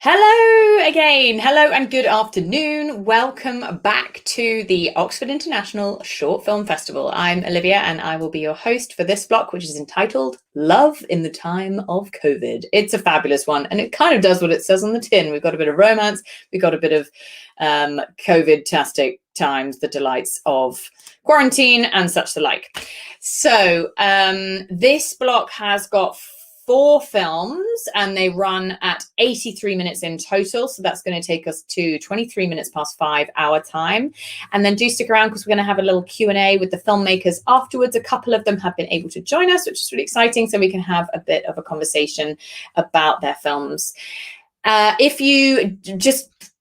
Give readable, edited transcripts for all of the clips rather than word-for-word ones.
Hello again. Hello and good afternoon. Welcome back to the Oxford International Short Film Festival. I'm Olivia and I will be your host for this block, which is entitled Love in the Time of COVID. It's a fabulous one and it kind of does what it says on the tin. We've got a bit of romance, we've got a bit of COVID-tastic times, the delights of quarantine and such the like. So this block has got 4 films and they run at 83 minutes in total. So that's going to take us to 23 minutes past 5 our time. And then do stick around because we're going to have a little Q&A with the filmmakers afterwards. A couple of them have been able to join us, which is really exciting. So we can have a bit of a conversation about their films. If you just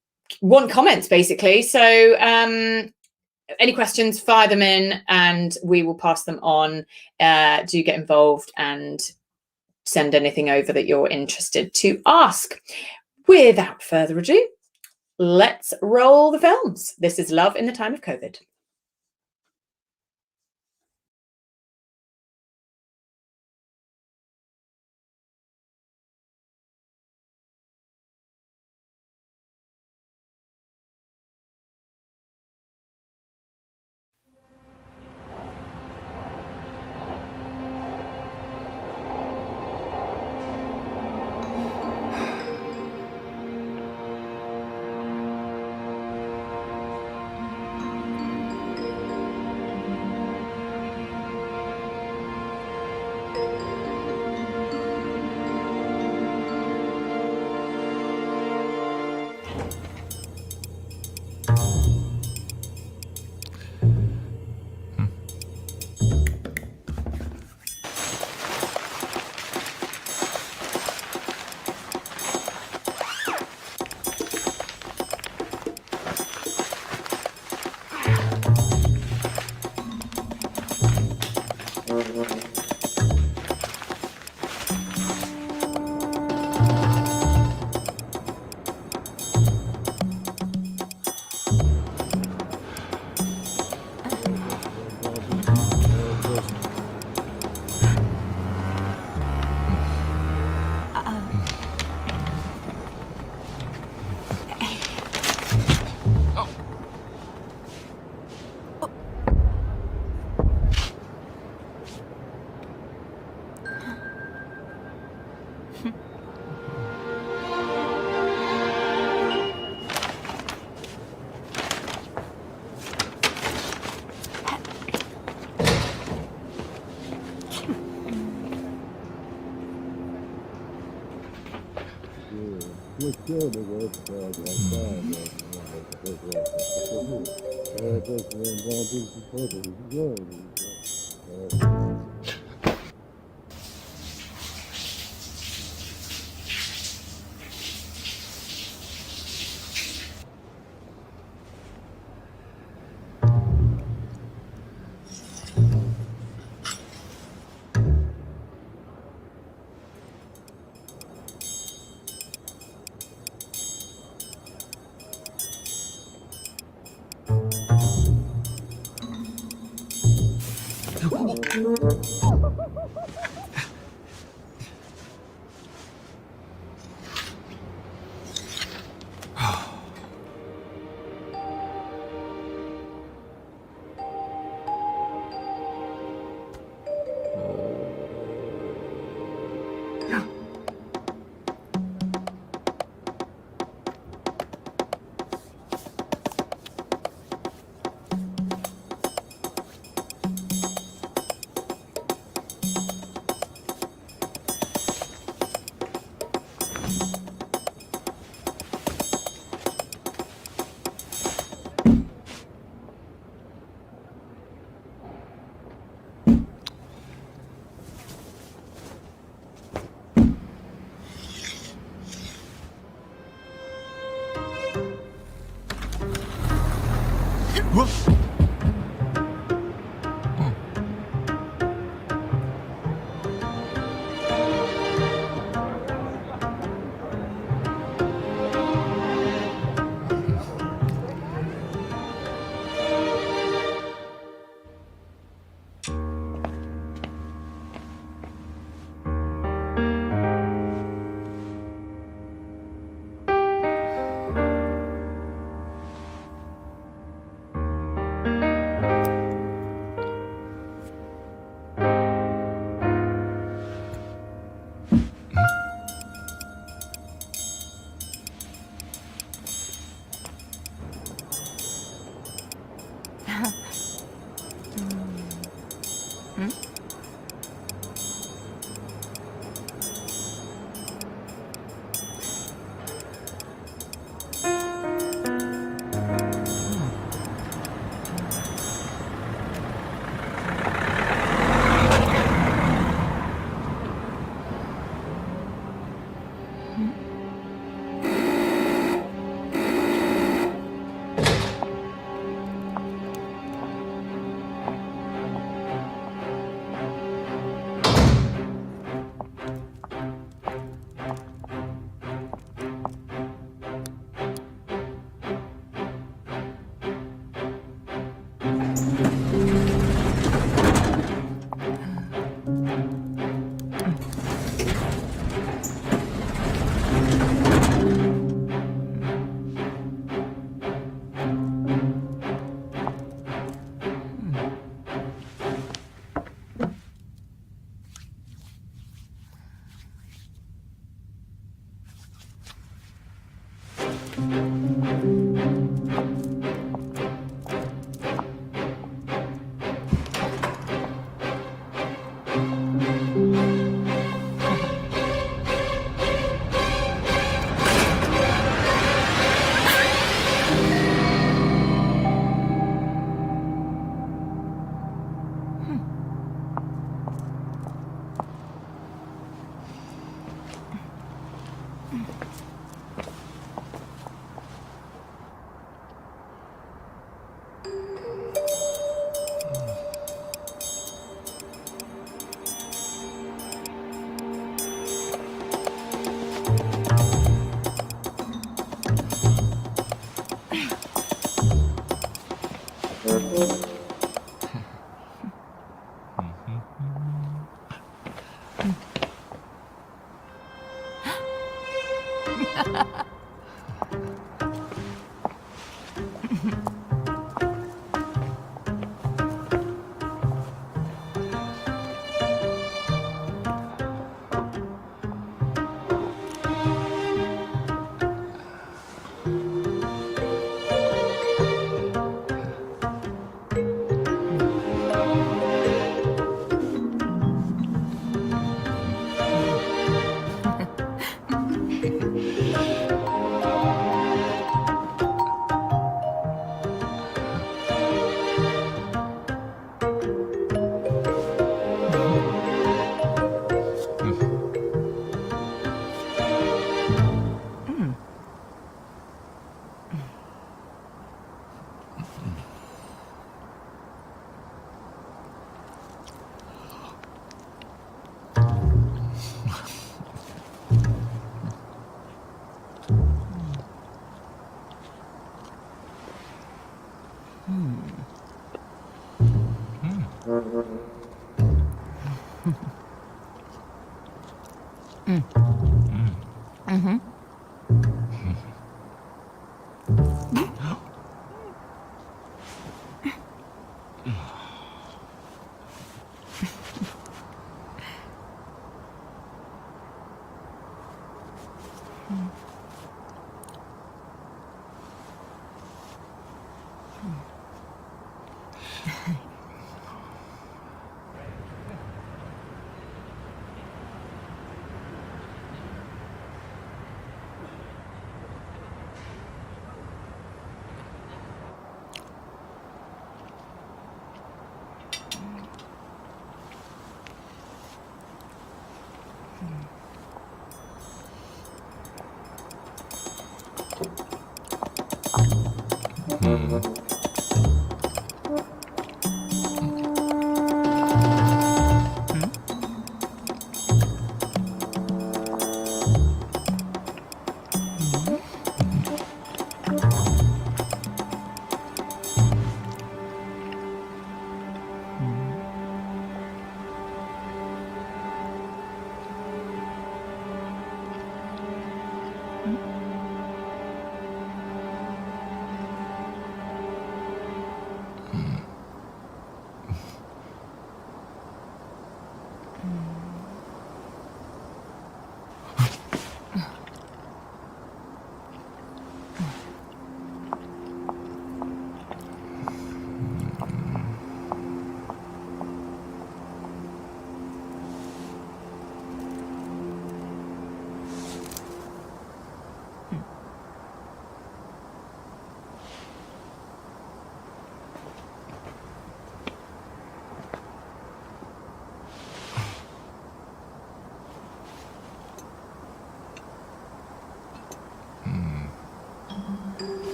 want comments, basically. So any questions, fire them in and we will pass them on. Do get involved and send anything over that you're interested to ask. Without further ado, let's roll the films. This is Love in the Time of COVID.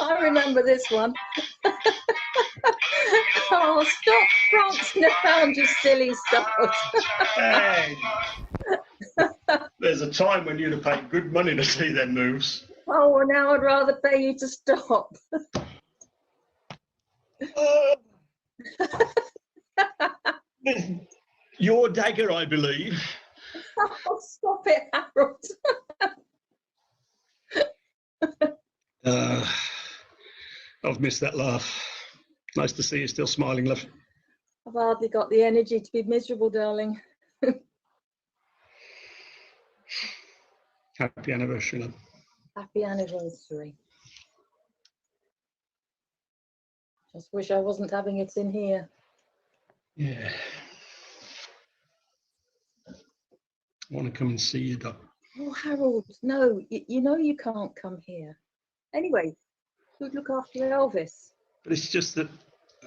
I remember this one. Oh, stop prancing around, you silly sod. Hey. There's a time when you'd have paid good money to see them moves. Oh, well, now I'd rather pay you to stop. Your dagger, I believe. Oh, stop it, Harold. I've missed that laugh. Nice to see you still smiling, love. I've hardly got the energy to be miserable, darling. Happy anniversary, love. Happy anniversary. Just wish I wasn't having it in here. Yeah. I want to come and see you, Doc. Oh, Harold, no, you know you can't come here. Anyway, who'd look after Elvis? But it's just that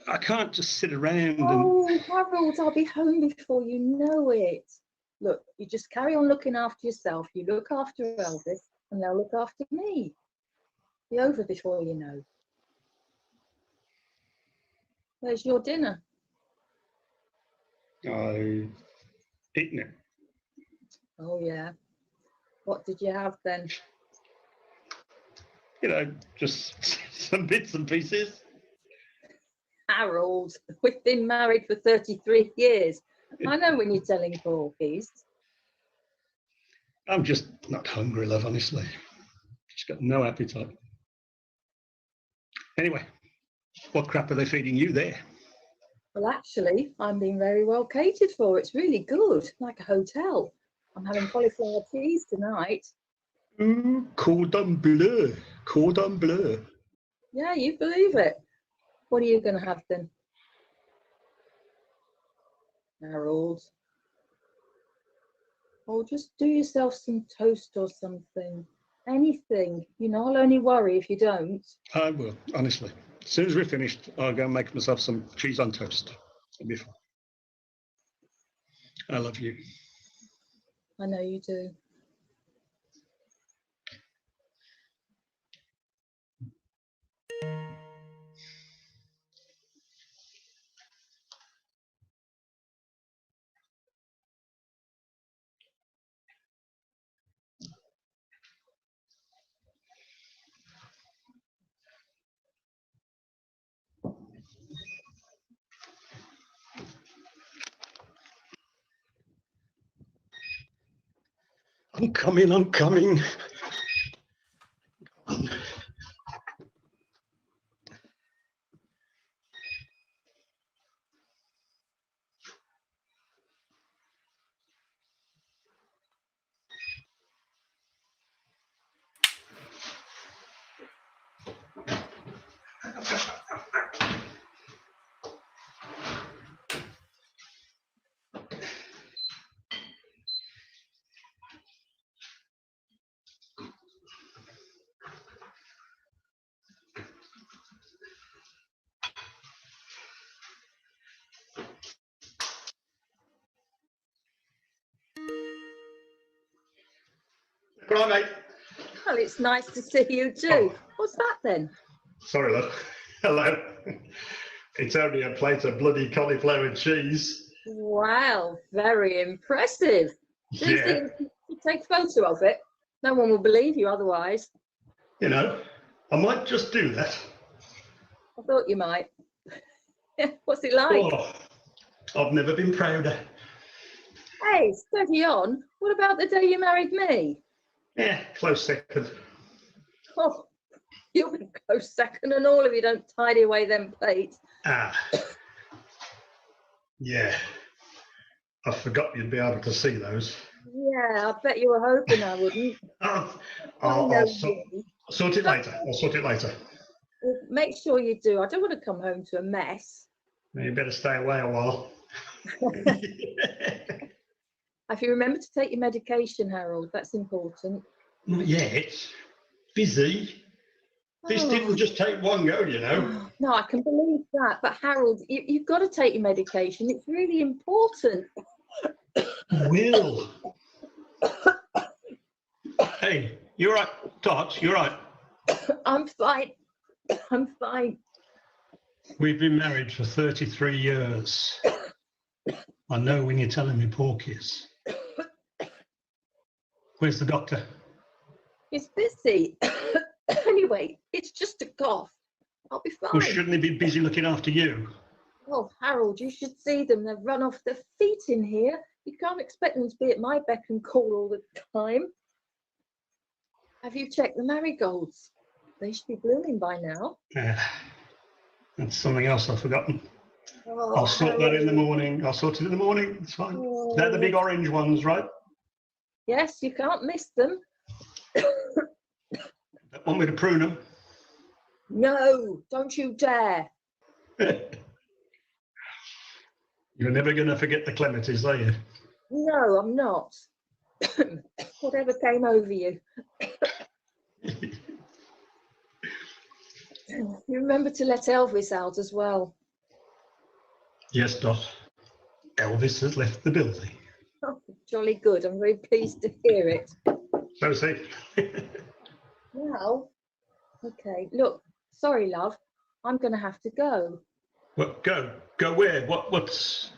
I can't just sit around Oh, and... Harold, I'll be home before you know it. Look, you just carry on looking after yourself. You look after Elvis, and they'll look after me. Be over before you know. Where's your dinner? I've eaten it. Oh, yeah. What did you have then? You know, just some bits and pieces. Harold, we've been married for 33 years. I know when you're telling porkies. I'm just not hungry, love, honestly. Just got no appetite. Anyway, what crap are they feeding you there? Well, actually, I'm being very well catered for. It's really good, like a hotel. I'm having cauliflower cheese tonight. Ooh, cordon bleu. Cordon bleu. Yeah, you believe it. What are you going to have then? Harold. Oh, just do yourself some toast or something. Anything. You know, I'll only worry if you don't. I will, honestly. As soon as we're finished, I'll go and make myself some cheese on toast. It'll be fine. I love you. I know you do. I'm coming, I'm coming. Right, mate. Well, it's nice to see you too. Oh. What's that then? Sorry, love. Hello. It's only a plate of bloody cauliflower cheese. Wow, very impressive. Do you Yeah. think you take a photo of it? No one will believe you otherwise. You know, I might just do that. I thought you might. What's it like? Oh, I've never been prouder. Hey, steady on. What about the day you married me? Yeah, close second. Oh, you'll be close second and all if you don't tidy away them plates. Ah. Yeah. I forgot you'd be able to see those. Yeah, I bet you were hoping I wouldn't. I'll sort it later. I'll sort it later. Well, make sure you do. I don't want to come home to a mess. You better stay away a while. If you remember to take your medication, Harold, that's important. Not yet. Busy. This didn't just take one go, you know. No, I can believe that. But Harold, you've got to take your medication. It's really important. Will. Hey, you're right, Tots, you're right. I'm fine. I'm fine. We've been married for 33 years. I know when you're telling me porkies. Where's the doctor? He's busy. Anyway, it's just a cough. I'll be fine. Well, shouldn't he be busy looking after you? Oh, Harold, you should see them. They've run off their feet in here. You can't expect them to be at my beck and call all the time. Have you checked the marigolds? They should be blooming by now. That's something else I've forgotten. Oh, I'll sort that in the Harold. morning. I'll sort it in the morning. It's fine. Oh. They're the big orange ones, right? Yes, you can't miss them. Don't want me to prune them? No, don't you dare. You're never going to forget the clematis, are you? No, I'm not. Whatever came over you. You remember to let Elvis out as well. Yes, Dot. Elvis has left the building. Oh, jolly good. I'm very pleased to hear it. So see. Well, okay. Look, sorry, love. I'm going to have to go. What? Go where? What's?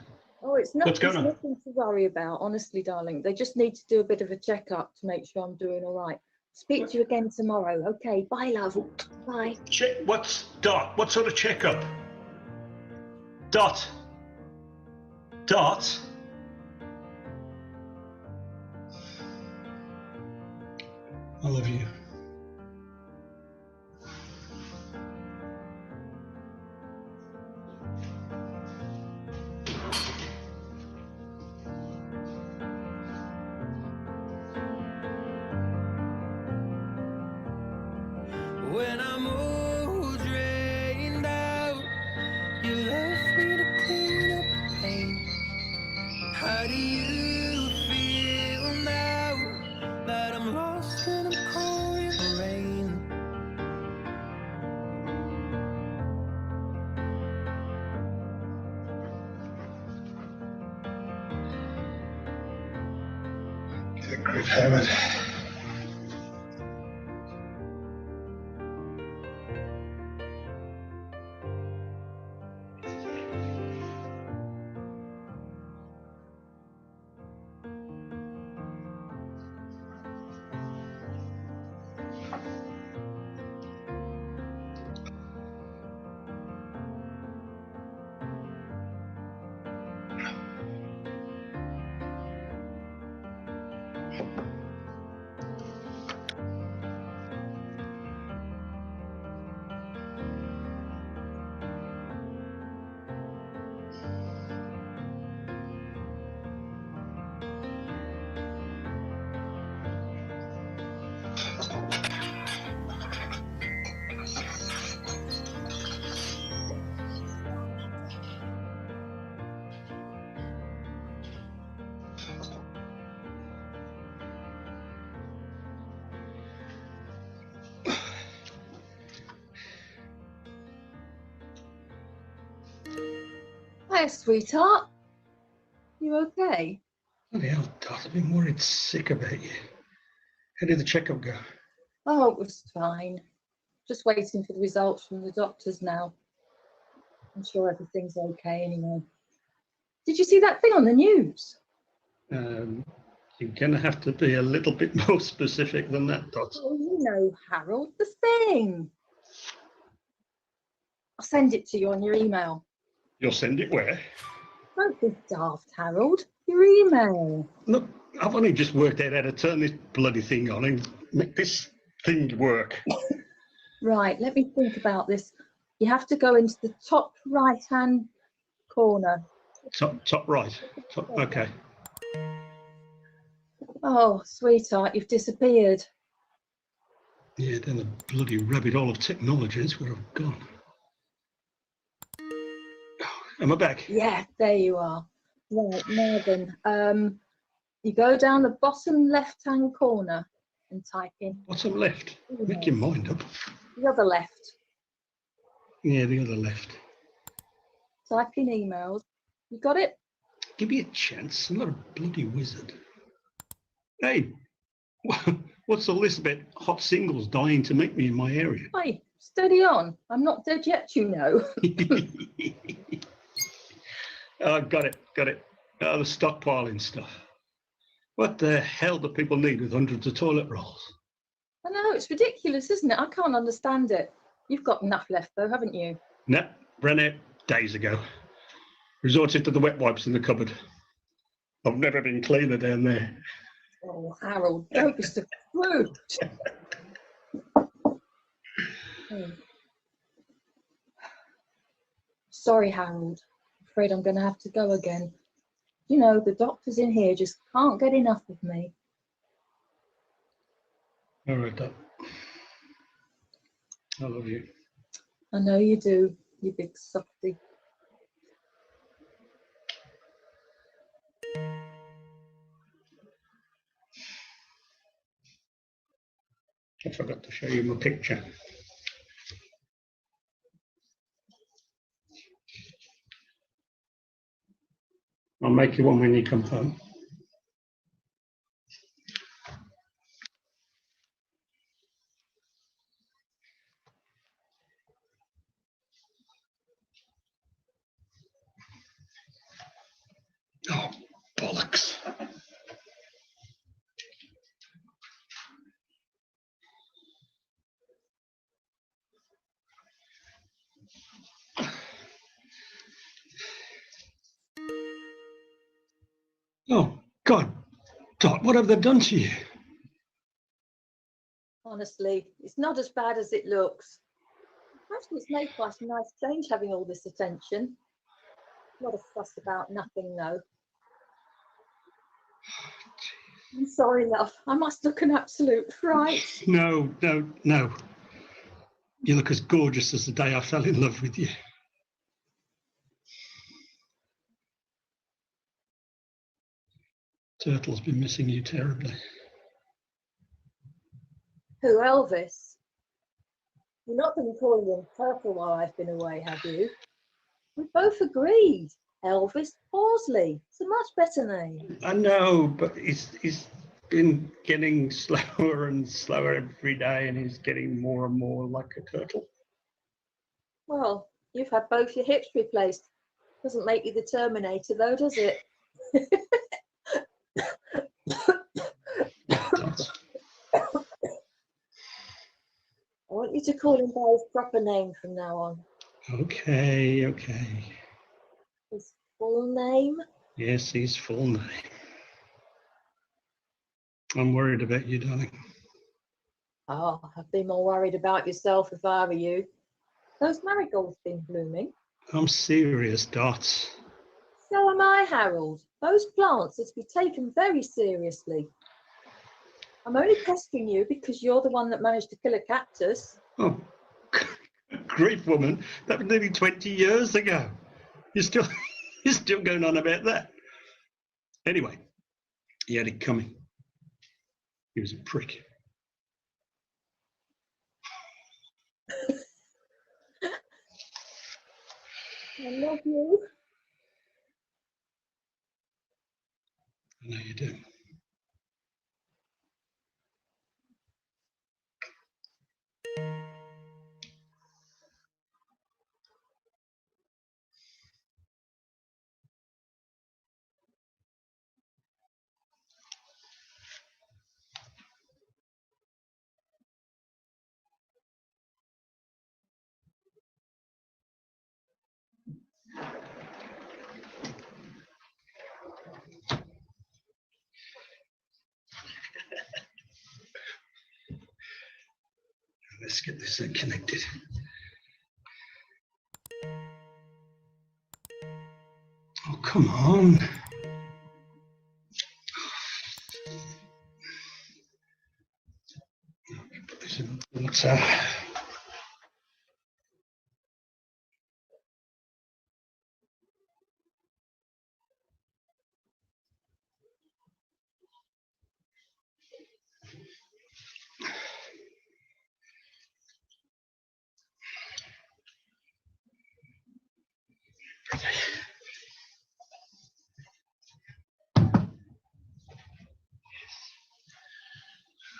Oh, it's not. What's going There's on? nothing to worry about, honestly, darling. They just need to do a bit of a checkup to make sure I'm doing all right. Speak to you again tomorrow. Okay. Bye, love. Bye. What's Dot? What sort of checkup? Dot. Dot. I love you. When I'm all drained out, you left me to clean up the pain. How do you feel now that I'm lost and I'm caught in the rain? Get a grip, Herbert. Hi, sweetheart. You okay? Bloody hell, Dot, I've been worried sick about you. How did the checkup go? Oh, it was fine. Just waiting for the results from the doctors now. I'm sure everything's okay anyway. Did you see that thing on the news? You're going to have to be a little bit more specific than that, Dot. Oh, you know, Harold, the thing. I'll send it to you on your email. You'll send it where? Don't be daft, Harold. Your email. Look, I've only just worked out how to turn this bloody thing on and make this thing work. Right, let me think about this. You have to go into the top right-hand corner. Top right. Okay. Oh, sweetheart, you've disappeared. Yeah, then the bloody rabbit hole of technology is where I've gone. Am I back? Yeah, there you are. Right, now then, you go down the bottom left-hand corner and type in Bottom left. Make your mind up. the other left. Yeah, the other left. Type in emails. You got it? Give me a chance. I'm not a bloody wizard. Hey, what's all this about hot singles dying to meet me in my area? Hey, Steady on. I'm not dead yet, you know. Oh, got it. Oh, the stockpiling stuff. What the hell do people need with hundreds of toilet rolls? I know, it's ridiculous, isn't it? I can't understand it. You've got enough left, though, haven't you? No, ran out days ago. Resorted to the wet wipes in the cupboard. I've never been cleaner down there. Oh, Harold, don't be so crude. Oh. Sorry, Harold. Afraid I'm going to have to go again. You know, the doctors in here just can't get enough of me. All right, Doc. I love you. I know you do, you big softy. I forgot to show you my picture. I'll make you one when you come home. Oh, bollocks. Oh, God, Dot, what have they done to you? Honestly, it's not as bad as it looks. Actually, it's made quite a nice change having all this attention. A lot of fuss about nothing, though. I'm sorry, love. I must look an absolute fright. No. You look as gorgeous as the day I fell in love with you. Turtle's been missing you terribly. Who, Elvis? You're not going to call him Turtle while I've been away, have you? We both agreed. Elvis Horsley. It's a much better name. I know, but he's been getting slower and slower every day, and he's getting more and more like a turtle. Well, you've had both your hips replaced. Doesn't make you the Terminator, though, does it? I want you to call him by his proper name from now on. Okay. His full name? Yes, his full name. I'm worried about you, darling. Oh, I'd be more worried about yourself if I were you. Those marigolds been blooming. I'm serious, Dot. So am I, Harold. Those plants are to be taken very seriously. I'm only pestering you because you're the one that managed to kill a cactus. Oh, grief, woman. That was nearly 20 years ago. You're still going on about that. Anyway, he had it coming. He was a prick. I love you. I know you do. Let's get this thing connected. Oh, come on. Put this in the water.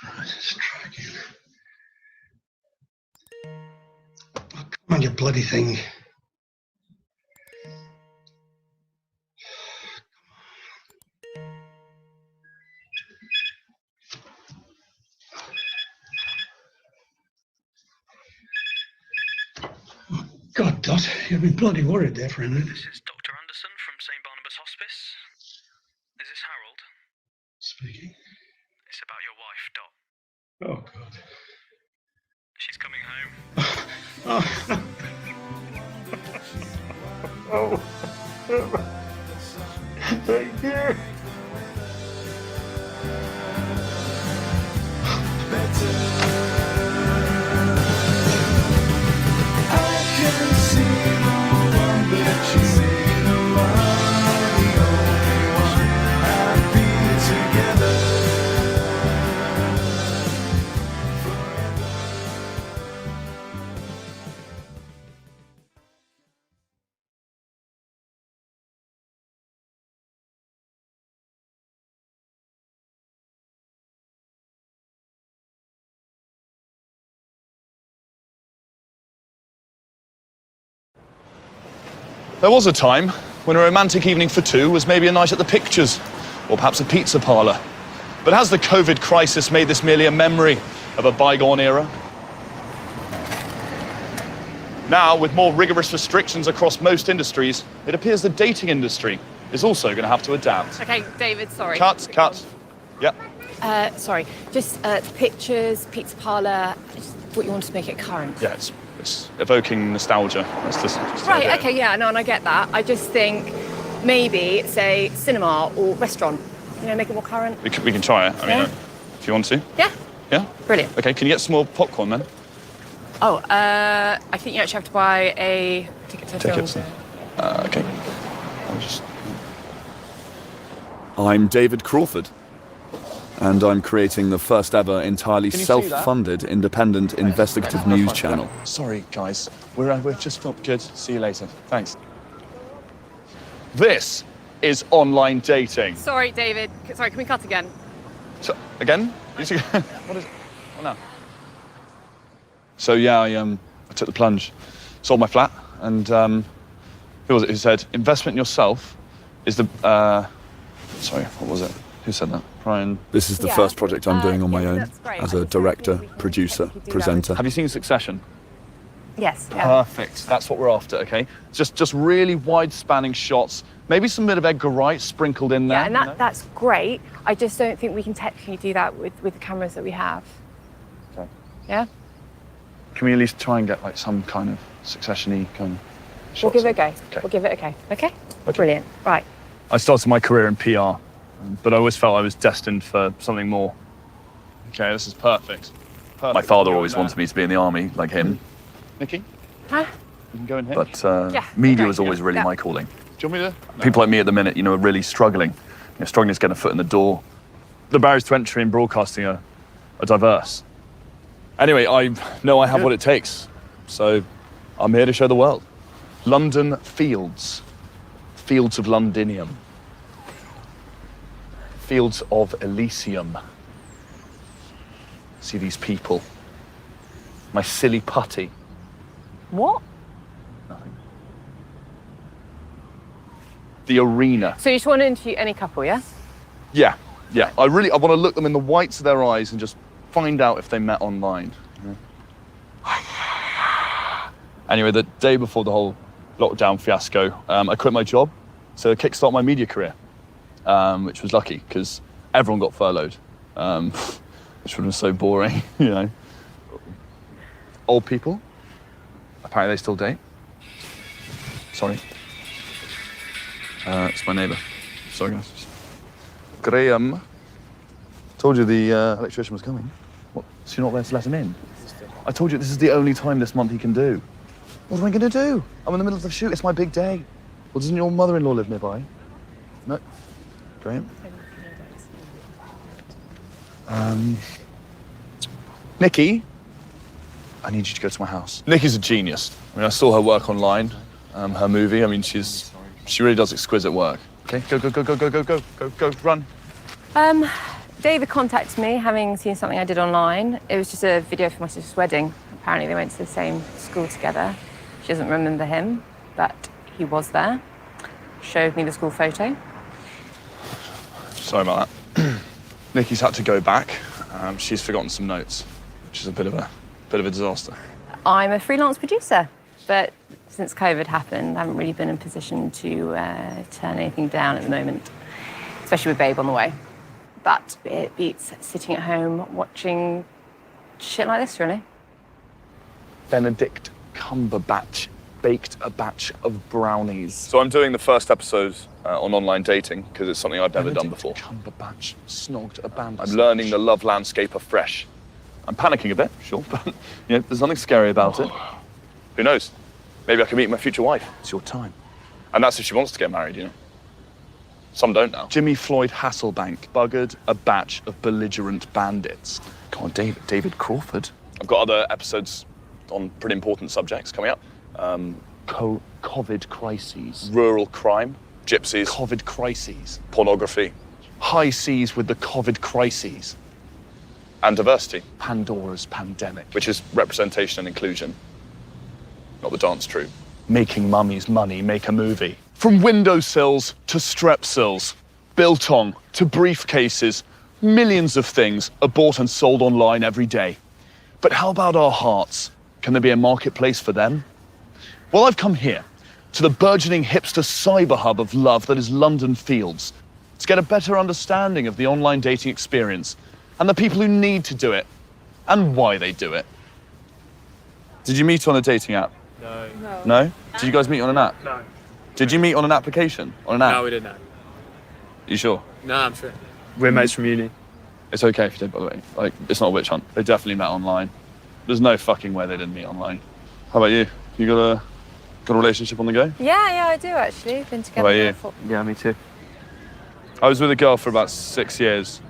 Right, let's try again. your bloody thing. God, Dot, you've been bloody worried there for a minute. This is Dr. Anderson from St. Barnabas Hospice. Is this Harold? Speaking. It's about your wife, Dot. Oh, God. She's coming home. Oh. Thank you. There was a time when a romantic evening for two was maybe a night at the pictures, or perhaps a pizza parlour. But has the COVID crisis made this merely a memory of a bygone era? Now, with more rigorous restrictions across most industries, it appears the dating industry is also going to have to adapt. Okay, David, sorry. Cut. Yep. Sorry, just pictures, pizza parlour. I just thought you wanted to make it current. Yeah, it's evoking nostalgia. That's just Right, idea. okay, yeah, no, and I get that. I just think maybe, say, cinema or restaurant. You know, make it more current. We can try it. I mean, Yeah. if you want to. Yeah? Yeah? Brilliant. Okay, can you get some more popcorn then? Oh, I think you actually have to buy a ticket to film. Tickets. Okay. I'll just... I'm David Crawford, and I'm creating the first ever entirely Can you see that? self-funded independent investigative news channel. Sorry, guys. We've just filmed. Good. See you later. Thanks. This is online dating. Sorry, David. Sorry, can we cut again? So, again? What is it? What now? So yeah, I took the plunge, sold my flat, and who was it who said investment in yourself is the sorry, what was it? Who said that? Brian. This is the Yeah. first project I'm doing on my Yeah, own, that's great. as I a just don't director, think we can producer, do that. presenter. Have you seen Succession? Yes. Yeah. Perfect. That's what we're after. Okay. Just really wide-spanning shots. Maybe some bit of Edgar Wright sprinkled in there. Yeah, and you know? that's great. I just don't think we can technically do that with the cameras that we have. Okay. Yeah? Can we at least try and get like some kind of Succession-y kind of shots? We'll give it a go. Okay. We'll give it a go. Okay? Brilliant. Right. I started my career in PR, but I always felt I was destined for something more. Okay, this is perfect. My father always wanted me to be in the army, like him. Nikki, Huh? you can go in here. But Yeah, media okay, was always yeah, really yeah. my calling. Do you want me to? People like me at the minute, are really struggling. Struggling to get a foot in the door. The barriers to entry in broadcasting are diverse. Anyway, I know I have what it takes, so I'm here to show the world. London Fields. Fields of Londinium. Fields of Elysium. See these people. My silly putty. What? Nothing. The arena. So you just want to interview any couple, yeah? Yeah. I want to look them in the whites of their eyes and just find out if they met online. Anyway, the day before the whole lockdown fiasco, I quit my job to kickstart my media career, which was lucky because everyone got furloughed, which would have been so boring, Old people, apparently they still date. Sorry. It's my neighbour. Sorry, guys. Graham. Told you the electrician was coming. What? So you're not there to let him in? I told you this is the only time this month he can do. What am I going to do? I'm in the middle of the shoot. It's my big day. Well, doesn't your mother-in-law live nearby? No. Graham. Nikki. I need you to go to my house. Nikki's a genius. I saw her work online, her movie. She really does exquisite work. Okay, go, run. David contacted me, having seen something I did online. It was just a video for my sister's wedding. Apparently they went to the same school together. She doesn't remember him, but he was there. Showed me the school photo. Sorry about that. Nikki's had to go back. She's forgotten some notes, which is a bit of a disaster. I'm a freelance producer, but since COVID happened, I haven't really been in a position to turn anything down at the moment, especially with Babe on the way. But it beats sitting at home watching shit like this, really. Benedict Cumberbatch baked a batch of brownies. So I'm doing the first episode on online dating because it's something I've never done before. Cumberbatch snogged a band. I'm learning the love landscape afresh. I'm panicking a bit, sure, but you know, there's nothing scary about it. Who knows? Maybe I can meet my future wife. It's your time. And that's if she wants to get married, you know. Some don't now. Jimmy Floyd Hasselbank buggered a batch of belligerent bandits. God, David Crawford. I've got other episodes on pretty important subjects coming up. COVID crises. Rural crime, gypsies, COVID crises. pornography, High seas with the COVID crises. and diversity, Pandora's pandemic. which is representation and inclusion, not the dance troupe. Making mummy's money make a movie. From windowsills to strepsils, biltong to briefcases, millions of things are bought and sold online every day. But how about our hearts? Can there be a marketplace for them? Well, I've come here to the burgeoning hipster cyber hub of love that is London Fields to get a better understanding of the online dating experience and the people who need to do it and why they do it. Did you meet on a dating app? No. No? Did you guys meet on an app? No. Did you meet on an application? On an app? No, we didn't know. You sure? No, I'm sure. We're mates from uni. It's okay if you did, by the way. Like, it's not a witch hunt. They definitely met online. There's no fucking way they didn't meet online. How about you? You got a relationship on the go? Yeah, I do actually. Been together How about you? for... Yeah, me too. I was with a girl for about 6 years,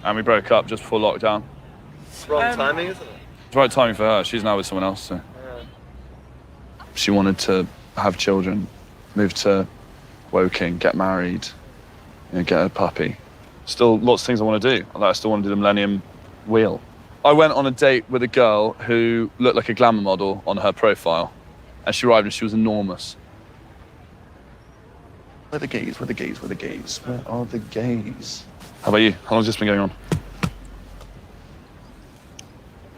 and we broke up just before lockdown. It's wrong timing, isn't it? It's the right timing for her. She's now with someone else, so. She wanted to have children, move to Woking, get married, you know, get a puppy. Still lots of things I want to do. Like, I still want to do the Millennium Wheel. I went on a date with a girl who looked like a glamour model on her profile, and she arrived and she was enormous. Where are the gays? Where are the gays? Where are the gays? Where are the gays? How about you? How long's this been going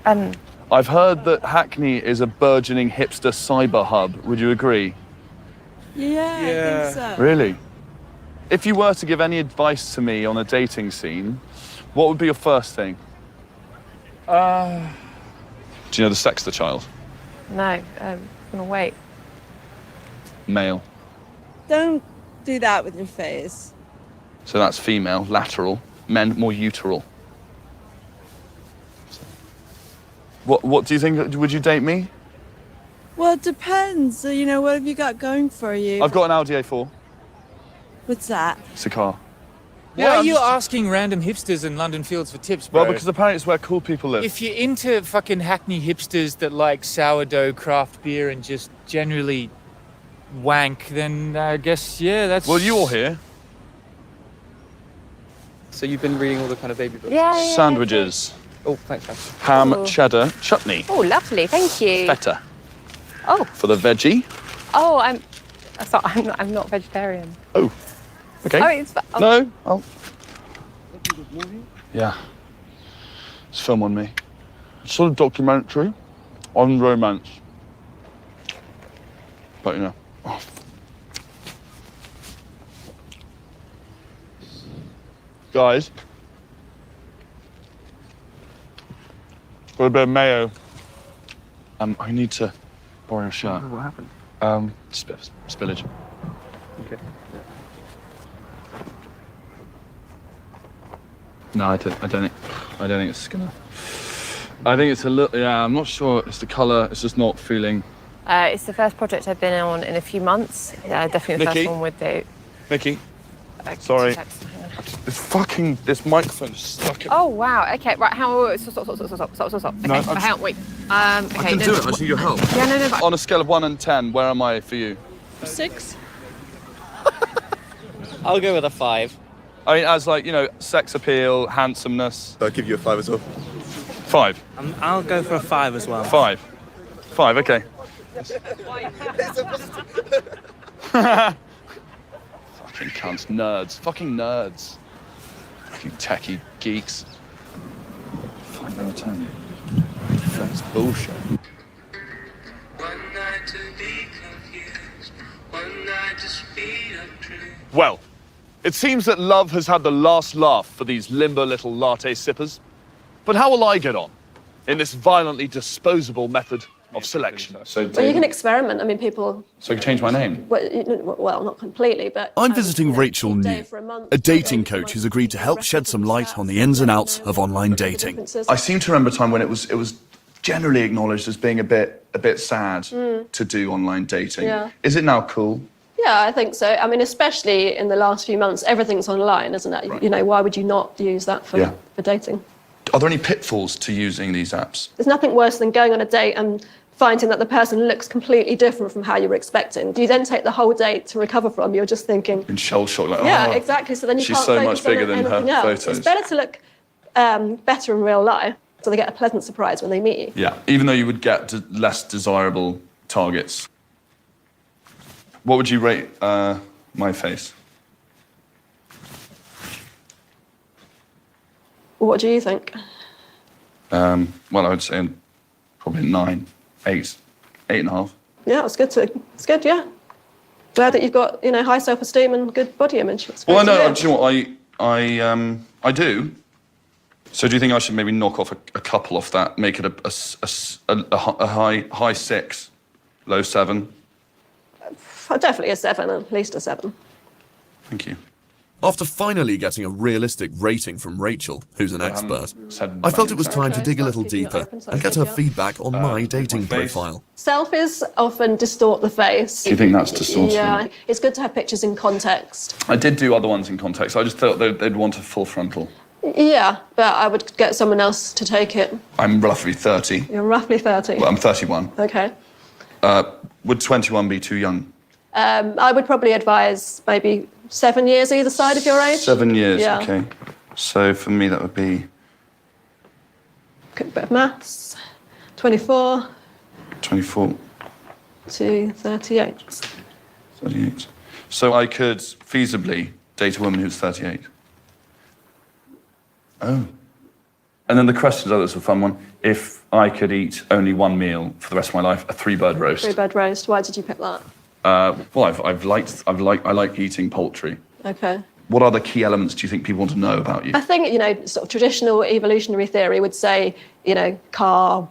on? I've heard that Hackney is a burgeoning hipster cyber hub. Would you agree? Yeah, I think so. Really? If you were to give any advice to me on a dating scene, what would be your first thing? Do you know the sex of the child? No, I'm gonna wait. Male. Don't do that with your face. So that's female, lateral. Men, more uteral. What do you think? Would you date me? Well, it depends. So, you know, what have you got going for you? I've got an Audi A4. What's that? It's a car. Why are you asking random hipsters in London Fields for tips, bro? Well, because apparently it's where cool people live. If you're into fucking Hackney hipsters that like sourdough, craft beer, and just generally wank, then I guess, yeah, that's... Well, you're here. So you've been reading all the kind of baby books? Yeah. Sandwiches. Oh, thanks, man. Ham, Oh. cheddar, chutney. Oh, lovely, thank you. Feta. Oh. For the veggie. Oh, I'm not vegetarian. Oh. Okay. Oh, it's... Oh. No. Oh. Yeah. It's film on me. It's sort of documentary on romance. But you know. Oh. Guys. Got a bit of mayo. I need to borrow your shirt. What happened? Spillage. Okay. No, I don't think it's gonna. I think it's a little. Yeah, I'm not sure. It's the colour. It's just not feeling. It's the first project I've been on in a few months. Yeah, definitely the Nikki? first one with the... Mickey. Sorry. This microphone is stuck. Oh, wow. Okay, right. Stop. Okay, No, hang on, wait. Okay, I can do it. I need your help. Yeah, no, but... On a scale of 1 and 10, where am I for you? 6. I'll go with a 5. I mean, as like, you know, sex appeal, handsomeness. I'll give you a 5 as well. 5. I'll go for a 5 as well. 5. Okay. Fucking cunts, nerds, fucking nerds. Fucking techie geeks. Fine, no return. That's bullshit. One night to be confused, one night to speed up truth. Well, it seems that love has had the last laugh for these limber little latte sippers. But how will I get on in this violently disposable method of selection? Well, you can experiment. I mean, people. So you can change my name? Well, not completely, but. I'm visiting Rachel New, a dating coach who's agreed to help shed some light on the ins and outs of online dating. I seem to remember a time when it was generally acknowledged as being a bit sad to do online dating. Yeah. Is it now cool? Yeah, I think so. I mean, especially in the last few months, everything's online, isn't it? Right. You know, why would you not use that for dating? Are there any pitfalls to using these apps? There's nothing worse than going on a date and finding that the person looks completely different from how you were expecting. Do you then take the whole date to recover from? You're just thinking. In shell shock, like, Yeah, oh, exactly. So then you she's can't so focus much bigger on than her anything else. photos. It's better to look better in real life, so they get a pleasant surprise when they meet you. Yeah, even though you would get less desirable targets. What would you rate my face? What do you think? Well, I would say probably 9, 8, 8.5. Yeah, it's good, yeah. Glad that you've got, you know, high self-esteem and good body image. It's Well, I great to know. hear. Do you know what I do? So do you think I should maybe knock off a couple off that, make it a high 6, low 7? Definitely a 7, at least a 7. Thank you. After finally getting a realistic rating from Rachel, who's an expert, I felt it was time to dig a little deeper and get her feedback on my dating profile. Selfies often distort the face. Do you think that's distorting? Yeah, it's good to have pictures in context. I did do other ones in context. I just thought they'd want a full frontal. Yeah, but I would get someone else to take it. I'm roughly 30. You're roughly 30. Well, I'm 31. Okay. Would 21 be too young? I would probably advise maybe 7 years either side of your age. 7 years, Yeah. okay. So for me, that would be Quick bit of maths. 24 24, to 38. 38. So I could feasibly date a woman who's 38. Oh. And then the questions, oh, that's a fun one. If I could eat only one meal for the rest of my life, a 3-bird roast. 3-bird roast. Why did you pick that? Well, I like eating poultry. Okay. What other key elements do you think people want to know about you? I think, you know, sort of traditional evolutionary theory would say, you know, car,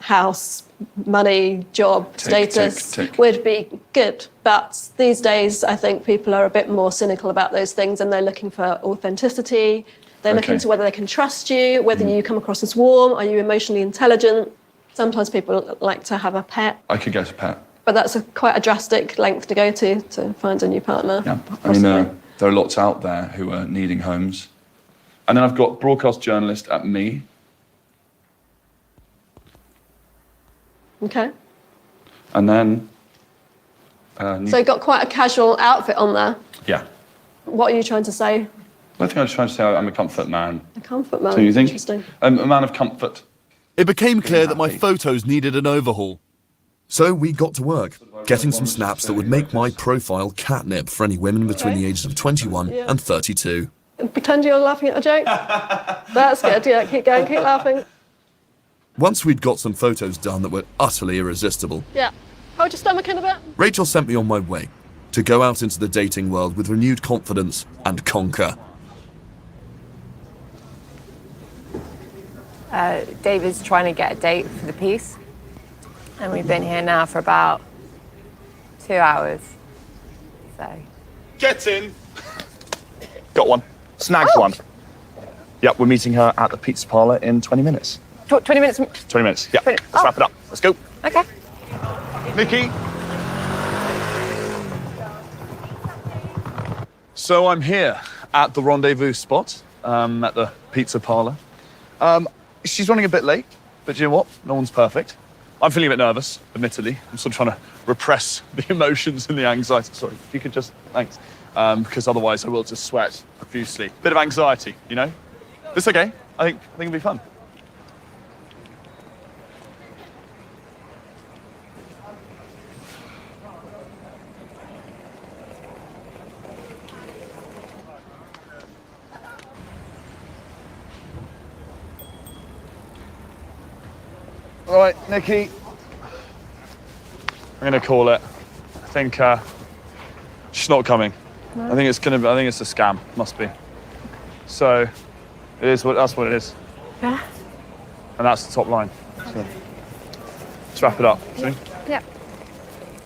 house, money, job, status tick. would be good. But these days, I think people are a bit more cynical about those things and they're looking for authenticity. They're looking to whether they can trust you, whether you come across as warm, are you emotionally intelligent? Sometimes people like to have a pet. I could get a pet. But that's quite a drastic length to go to find a new partner. Yeah, I mean, there are lots out there who are needing homes. And then I've got broadcast journalist at me. Okay. And then... So you've got quite a casual outfit on there. Yeah. What are you trying to say? I think I was trying to say I'm a comfort man. A comfort man. So you think? Interesting. A man of comfort. It became clear that my photos needed an overhaul. So we got to work, getting some snaps that would make my profile catnip for any women between the ages of 21 and 32. And pretend you're laughing at a joke. That's good. Yeah, keep going, keep laughing. Once we'd got some photos done that were utterly irresistible, Yeah. Hold your stomach in a bit. Rachel sent me on my way to go out into the dating world with renewed confidence and conquer. David's trying to get a date for the piece, and we've been here now for about 2 hours. So. Get in. Got one. Snagged one. Yep, we're meeting her at the pizza parlour in 20 minutes. 20 minutes? 20 minutes, yeah. Let's wrap it up. Let's go. Okay. Nikki. So I'm here at the rendezvous spot, at the pizza parlour. She's running a bit late, but you know what? No one's perfect. I'm feeling a bit nervous, admittedly. I'm sort of trying to repress the emotions and the anxiety. Sorry, if you could just, thanks. Because otherwise I will just sweat profusely. Bit of anxiety, you know? It's okay. I think it'll be fun. Right, Nikki. I'm gonna call it. I think she's not coming. No. I think it's a scam. Must be. So that's what it is. Yeah. And that's the top line. So, let's wrap it up. Shall we? Yep.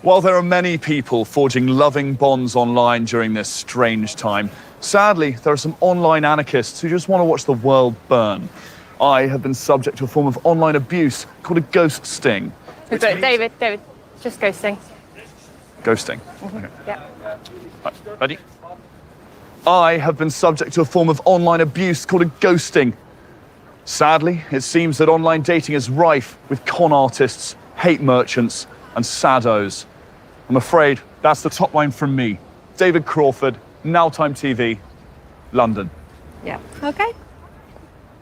While there are many people forging loving bonds online during this strange time, sadly, there are some online anarchists who just want to watch the world burn. I have been subject to a form of online abuse called a ghost sting. David, just ghosting. Ghosting? Mm-hmm. Okay. Yep. Right, ready? I have been subject to a form of online abuse called a ghosting. Sadly, it seems that online dating is rife with con artists, hate merchants, and saddos. I'm afraid that's the top line from me. David Crawford, Now Time TV, London. Yeah. Okay.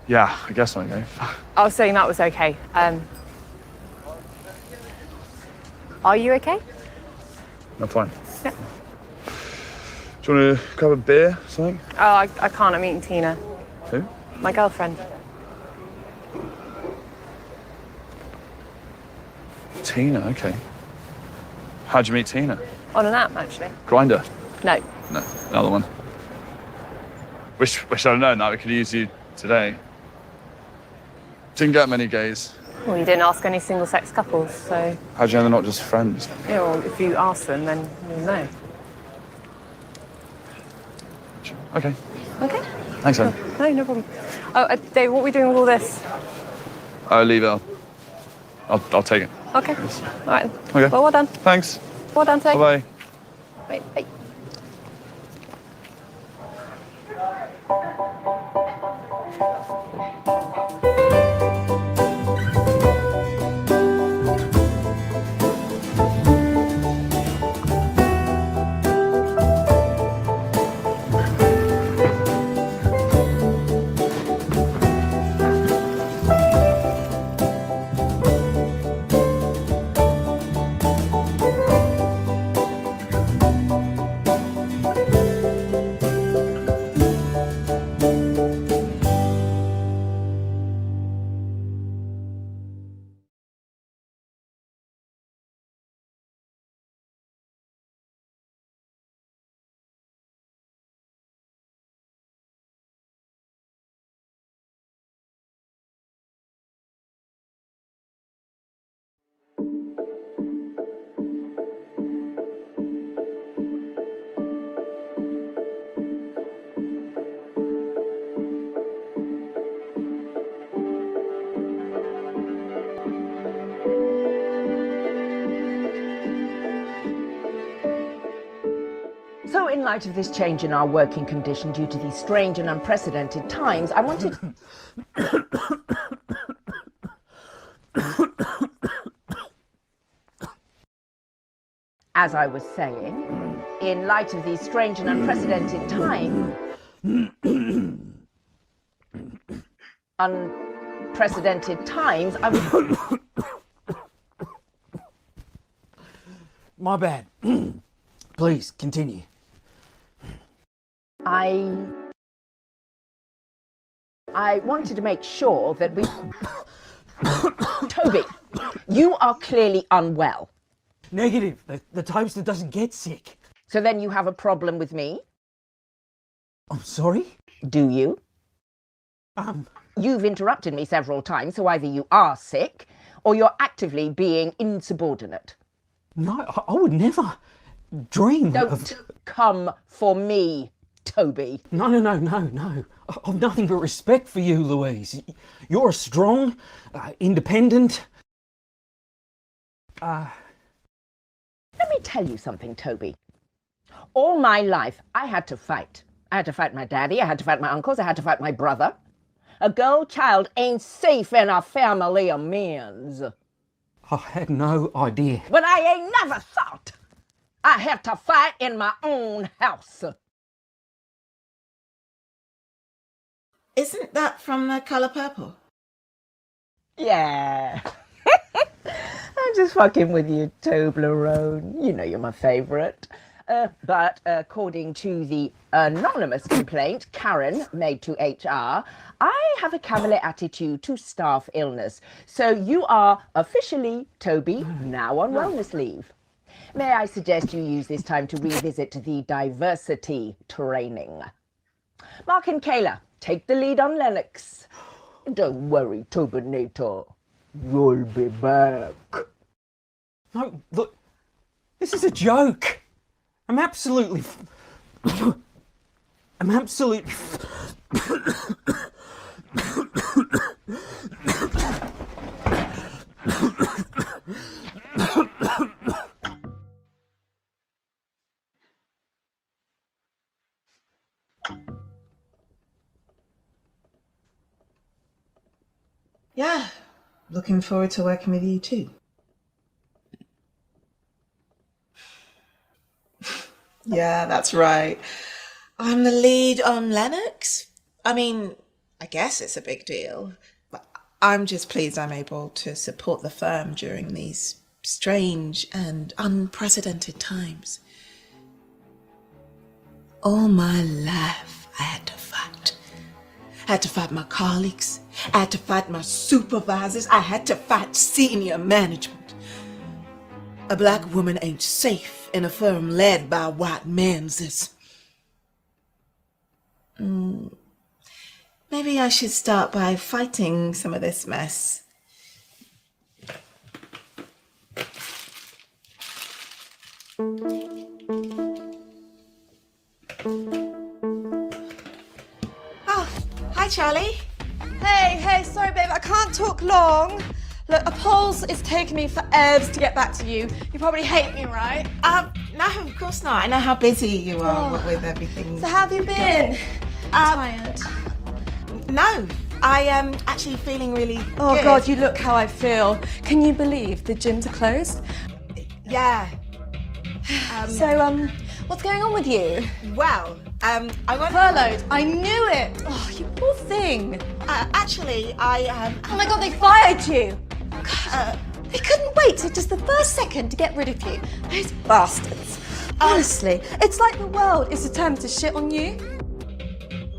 Yeah, I guess so, Dave. I was saying that was okay. Are you okay? I'm fine. Yeah. Do you want to grab a beer or something? Oh, I can't. I'm meeting Tina. Who? My girlfriend. Tina, okay. How'd you meet Tina? On an app, actually. Grinder? No. No, another one. Wish I'd have known that. We could use you today. Didn't get many gays. Well, you didn't ask any single-sex couples, so... How'd you know they're not just friends? Yeah, well, if you ask them, then you'll know. Okay. Okay. Thanks, Em. No problem. Oh, Dave, what are we doing with all this? I'll leave it. I'll take it. Okay. All right. Okay. Well done. Thanks. Well done, Dave. Bye-bye. Bye. So, in light of this change in our working condition due to these strange and unprecedented times, I wanted... As I was saying, in light of these strange and unprecedented times... unprecedented times, I was... My bad. Please, continue. I wanted to make sure that we... Toby, you are clearly unwell. Negative. The toaster doesn't get sick. So then you have a problem with me? I'm sorry? Do you? You've interrupted me several times, so either you are sick or you're actively being insubordinate. No, I would never dream Don't come for me, Toby. No. I've nothing but respect for you, Louise. You're a strong, independent... Let me tell you something, Toby. All my life, I had to fight. I had to fight my daddy, I had to fight my uncles, I had to fight my brother. A girl child ain't safe in a family of men's. I had no idea. But I ain't never thought I had to fight in my own house. Isn't that from The Colour Purple? Yeah. I'm just fucking with you, Toblerone. You know you're my favourite. But according to the anonymous complaint Karen made to HR, I have a cavalier attitude to staff illness. So you are officially, Toby, now on wellness leave. May I suggest you use this time to revisit the diversity training? Mark and Kayla, take the lead on Lennox. Don't worry, Tobinator. You'll be back. No, look, this is a joke. I'm absolutely... I'm absolutely... Yeah, looking forward to working with you too. Yeah, that's right. I'm the lead on Lennox. I mean, I guess it's a big deal, but I'm just pleased I'm able to support the firm during these strange and unprecedented times. All my life, I had to fight. I had to fight my colleagues. I had to fight my supervisors. I had to fight senior management. A black woman ain't safe in a firm led by white men, sis. Maybe I should start by fighting some of this mess. Oh, hi, Charlie. Hey, sorry, babe, I can't talk long. Look, a pulse is taking me forever to get back to you. You probably hate me, right? No, of course not. I know how busy you are with everything. So how have you been? Tired? No, I am actually feeling really Oh good. God, you look how I feel. Can you believe the gyms are closed? Yeah. So, what's going on with you? Well, I went... Furloughed. I knew it. Oh, you poor thing. Actually, Oh my God, they fired you. God, they couldn't wait till just the first second to get rid of you. Those bastards. Honestly, it's like the world is determined to shit on you.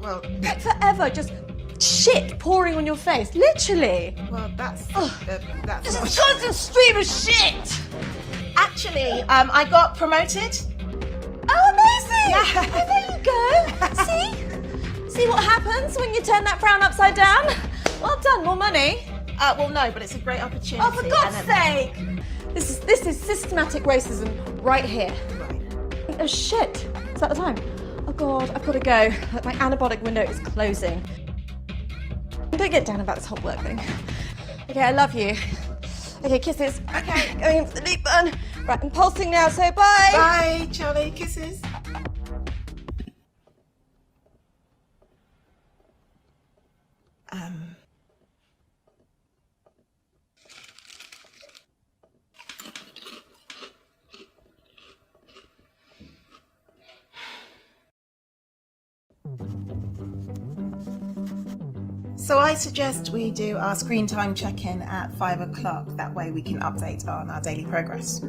Well, Like forever, just shit pouring on your face, literally. Well, that's Just a constant stream of shit. Actually, I got promoted. Oh, amazing! Yeah. Oh, there you go. See what happens when you turn that frown upside down? Well done, more money. Well, no, but it's a great opportunity. Oh, for God's sake! This is systematic racism right here. Right. Oh shit! Is that the time? Oh God, I've got to go. My anabolic window is closing. Don't get down about this whole work thing. Okay, I love you. Okay, kisses. Okay, going in for the deep burn. Right, I'm pulsing now, so bye. Bye, Charlie. Kisses. So I suggest we do our screen time check-in at 5 o'clock. That way we can update on our daily progress.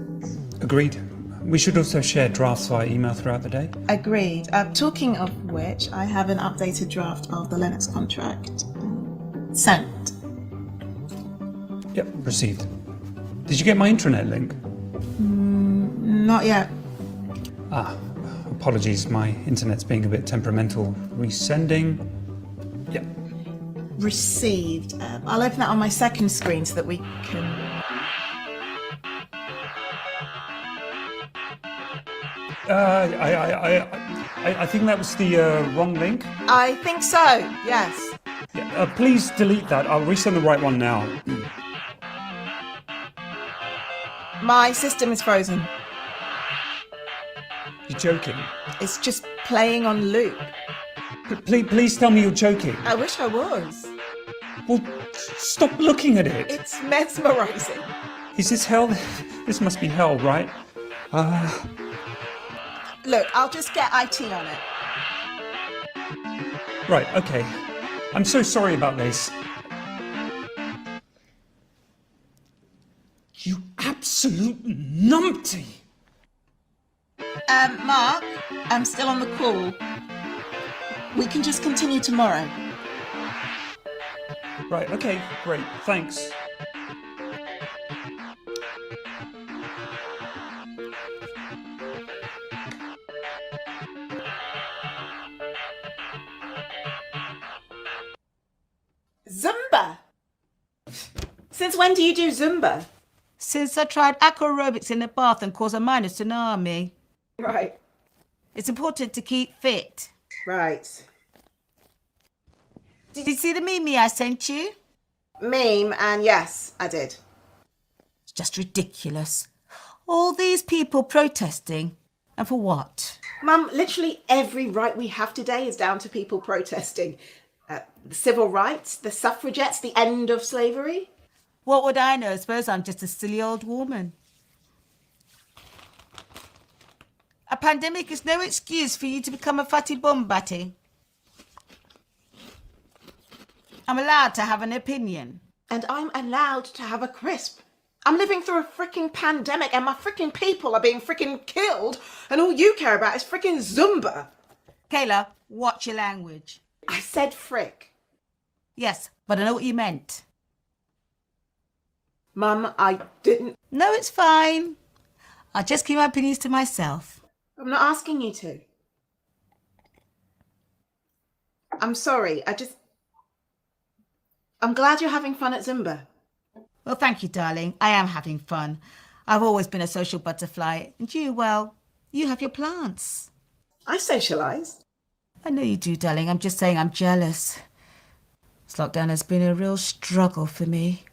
Agreed. We should also share drafts via email throughout the day. Agreed. Talking of which, I have an updated draft of the Lennox contract. Sent. Yep, received. Did you get my intranet link? Not yet. Apologies, my internet's being a bit temperamental. Resending. Yep. Received. I'll open that on my second screen so that we can... I think that was the wrong link. I think so, yes. Yeah, please delete that. I'll resend the right one now. My system is frozen. You're joking. It's just playing on loop. Please tell me you're joking. I wish I was. Well, stop looking at it. It's mesmerizing. Is this hell? This must be hell, right? Look, I'll just get IT on it. Right, okay. I'm so sorry about this. You absolute numpty! Mark, I'm still on the call. We can just continue tomorrow. Right, okay, great, thanks. Zumba? Since when do you do Zumba? Since I tried aquarobics in the bath and caused a minor tsunami. Right. It's important to keep fit. Right. Did you see the meme I sent you? Meme, and yes, I did. It's just ridiculous. All these people protesting. And for what? Mum, literally every right we have today is down to people protesting. The civil rights, the suffragettes, the end of slavery. What would I know? I suppose I'm just a silly old woman. A pandemic is no excuse for you to become a fatty bum batty. I'm allowed to have an opinion. And I'm allowed to have a crisp. I'm living through a freaking pandemic and my freaking people are being freaking killed and all you care about is freaking Zumba. Kayla, watch your language. I said frick. Yes, but I know what you meant. Mum, I didn't... No, it's fine. I'll just keep my opinions to myself. I'm not asking you to. I'm sorry, I'm glad you're having fun at Zumba. Well, thank you, darling. I am having fun. I've always been a social butterfly. And you, well, you have your plants. I socialise. I know you do, darling. I'm just saying I'm jealous. This lockdown has been a real struggle for me.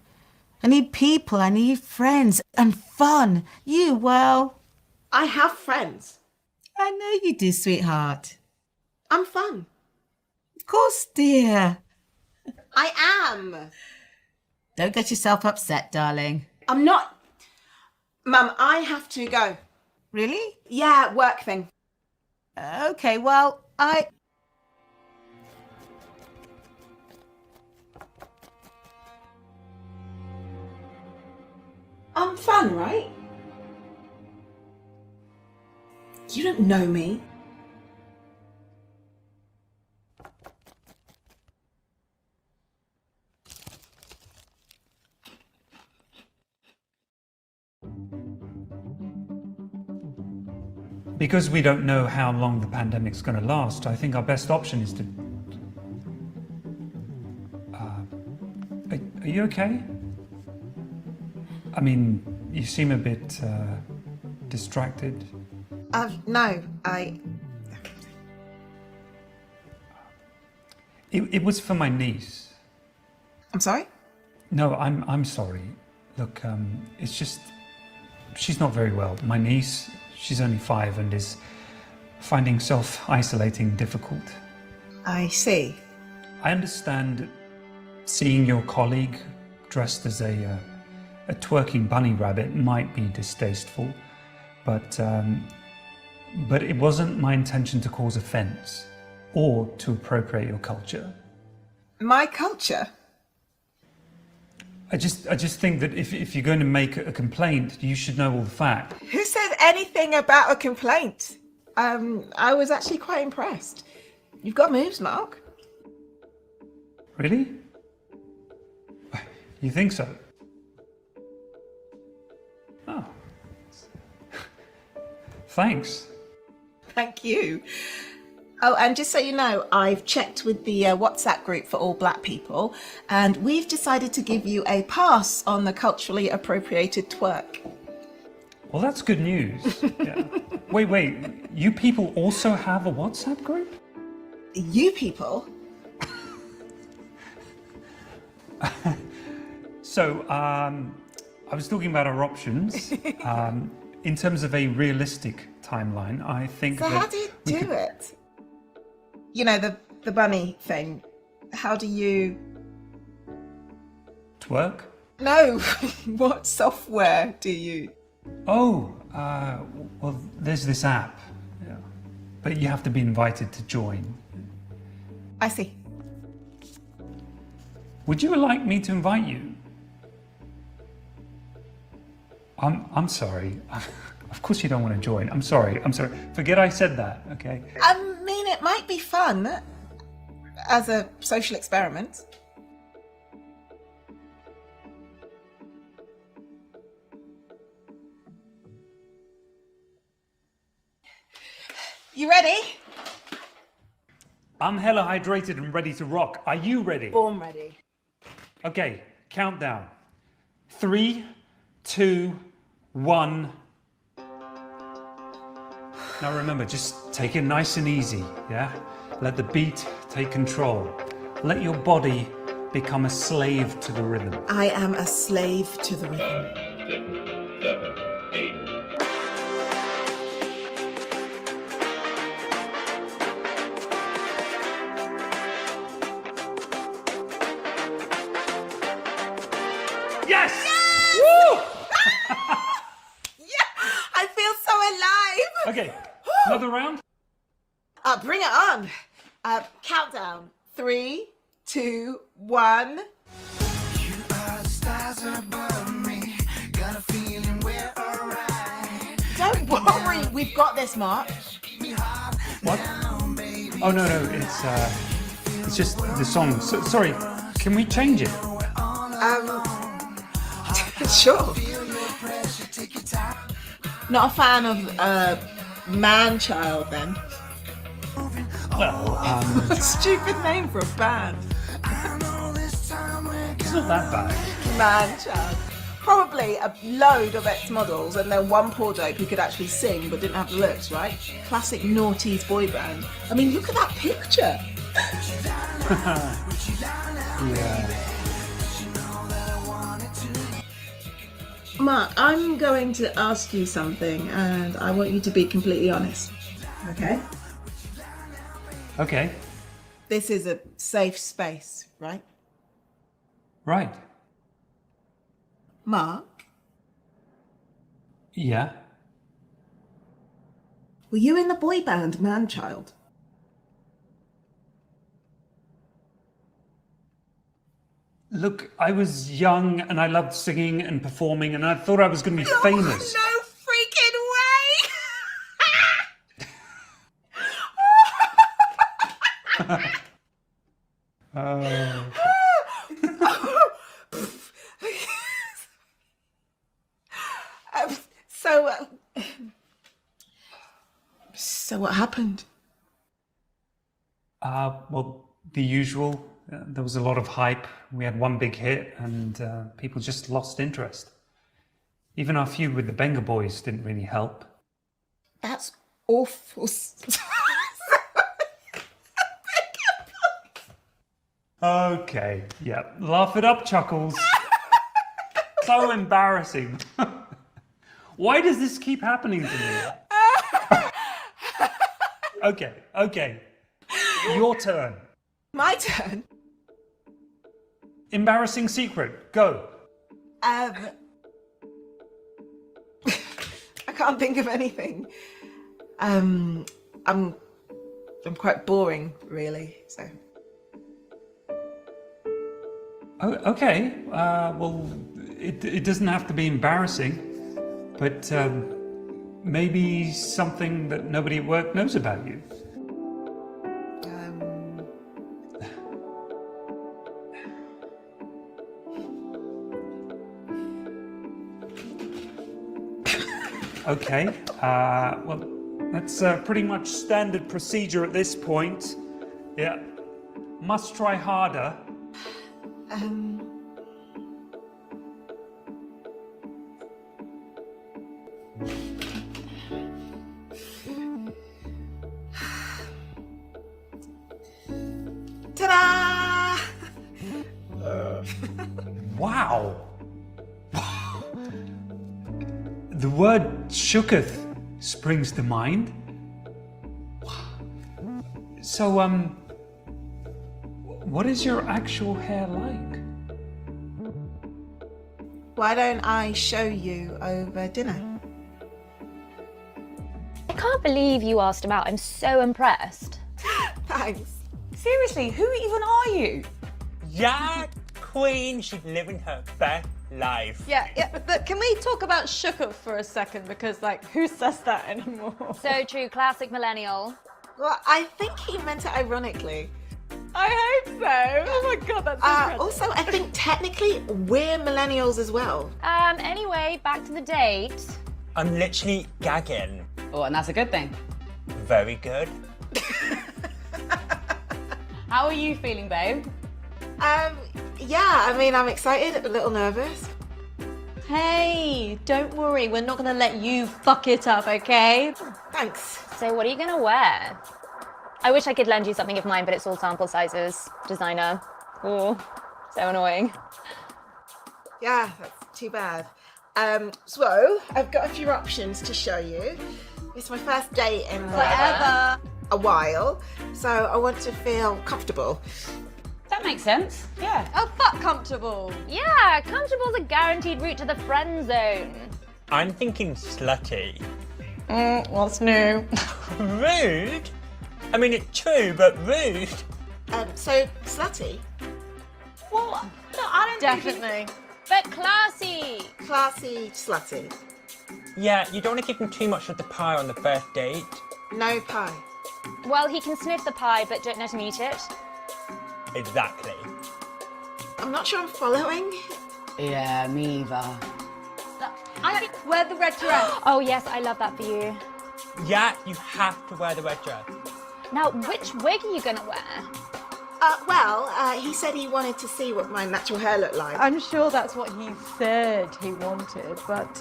I need people, I need friends and fun. You, well... I have friends. I know you do, sweetheart. I'm fun. Of course, dear. I am. Don't get yourself upset, darling. I'm not... Mum, I have to go. Really? Yeah, work thing. Okay, well, I'm fun, right? You don't know me. Because we don't know how long the pandemic's going to last, I think our best option is to... Are you okay? I mean, you seem a bit distracted. No, It was for my niece. I'm sorry? No, I'm sorry. Look, it's just... She's not very well. My niece, she's only 5 and is finding self-isolating difficult. I see. I understand seeing your colleague dressed as a twerking bunny rabbit might be distasteful, but it wasn't my intention to cause offence or to appropriate your culture. My culture? I just think that if you're going to make a complaint, you should know all the facts. Who said anything about a complaint? I was actually quite impressed. You've got moves, Mark. Really? You think so? Oh. Thanks. Thank you. Oh, and just so you know, I've checked with the WhatsApp group for all black people, and we've decided to give you a pass on the culturally appropriated twerk. Well, that's good news. Yeah. Wait, you people also have a WhatsApp group? You people? So, I was talking about our options. In terms of a realistic timeline, I think So how do you do it? You know, the bunny thing. How do you... Twerk? No, what software do you... Oh, well, there's this app. Yeah. But you have to be invited to join. I see. Would you like me to invite you? I'm sorry. Of course you don't want to join. I'm sorry. Forget I said that, okay? I mean, it might be fun as a social experiment. You ready? I'm hella hydrated and ready to rock. Are you ready? Born ready. Okay, countdown. 3, 2, 1. Now remember, just take it nice and easy, yeah? Let the beat take control. Let your body become a slave to the rhythm. I am a slave to the rhythm. Yes! Woo! Yeah, I feel so alive. Okay, another round? Bring it on. Countdown. 3, 2, 1. Don't worry, we've got this, Mark. What? Oh no, it's just the song. Sorry, can we change it? Sure. Not a fan of man-child then. Well, Stupid name for a band. it's not that bad. Man-child. Probably a load of ex-models and then one poor dope who could actually sing but didn't have the looks, right? Classic noughties boy band. I mean, look at that picture. Yeah. Mark, I'm going to ask you something and I want you to be completely honest. Okay? Okay. This is a safe space, right? Right. Mark, Yeah. were you in the boy band Man-Child? Look, I was young and I loved singing and performing and I thought I was going to be famous. No freaking way! Oh. So what happened? Well, the usual. There was a lot of hype. We had one big hit and people just lost interest. Even our feud with the Benga Boys didn't really help. That's awful. Okay, yeah. Laugh it up, Chuckles. So embarrassing. Why does this keep happening to me? Okay. Your turn. My turn? Embarrassing secret, go. I can't think of anything. I'm quite boring, really, so. Oh, okay, well, it doesn't have to be embarrassing, but maybe something that nobody at work knows about you. Okay, well, that's pretty much standard procedure at this point. Yeah, must try harder. Ta-da! Wow! The word shooketh springs to mind. So, what is your actual hair like? Why don't I show you over dinner? I can't believe you asked him out. I'm so impressed. Thanks. Seriously, who even are you? Yeah, queen should live in her best life. Yeah, but can we talk about sugar for a second? Because, like, who says that anymore? So true, classic millennial. Well, I think he meant it ironically. I hope so. Oh my god, that's incredible. Also, I think technically we're millennials as well. Anyway, back to the date. I'm literally gagging. Oh, and that's a good thing. Very good. How are you feeling, babe? Yeah, I mean, I'm excited, a little nervous. Hey, don't worry. We're not going to let you fuck it up, okay? Thanks. So what are you going to wear? I wish I could lend you something of mine, but it's all sample sizes. Designer. Ooh, so annoying. Yeah, that's too bad. So, I've got a few options to show you. It's my first date in Forever. a while, so I want to feel comfortable. That makes sense. Yeah. Oh, fuck comfortable. Yeah, comfortable's a guaranteed route to the friend zone. I'm thinking slutty. What's new? Rude? I mean, it's true, but rude. So, slutty? Well, no, I don't Definitely. But classy. Classy, slutty. Yeah, you don't want to give him too much of the pie on the first date. No pie. Well, he can sniff the pie, but don't let him eat it. Exactly. I'm not sure I'm following. Yeah, me either. I think wear the red dress. Oh yes, I love that for you. Yeah, you have to wear the red dress. Now, which wig are you gonna wear? He said he wanted to see what my natural hair looked like. I'm sure that's what he said he wanted, but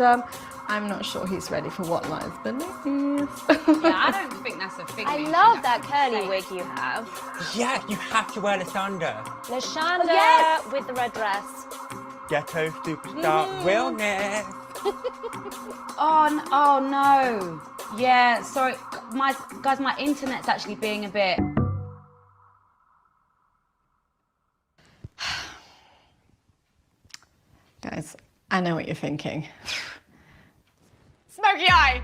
I'm not sure he's ready for what lies beneath. Yeah, I don't think that's a thing. I love that curly wig you have. Yeah, you have to wear Lashonda. Lashonda yes! with the red dress. Ghetto superstar realness. Oh no. Yeah, sorry. My internet's actually being a bit... Guys, I know what you're thinking. Smoky eye!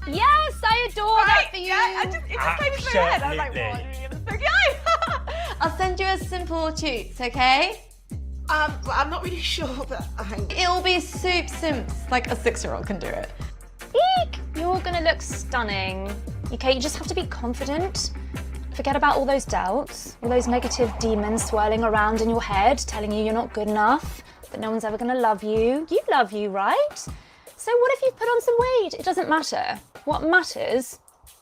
Yes, I adore that for you. Yeah, it just came into my head. I was like, what? You're gonna get a smoky eye? I'll send you a simple toots, okay? I'm not really sure, but It'll be soup simps. Like a 6-year-old can do it. Eek! You're gonna look stunning. Okay, you just have to be confident. Forget about all those doubts, all those negative demons swirling around in your head, telling you you're not good enough, that no one's ever gonna love you. You love you, right? So what if you put on some weight? It doesn't matter. What matters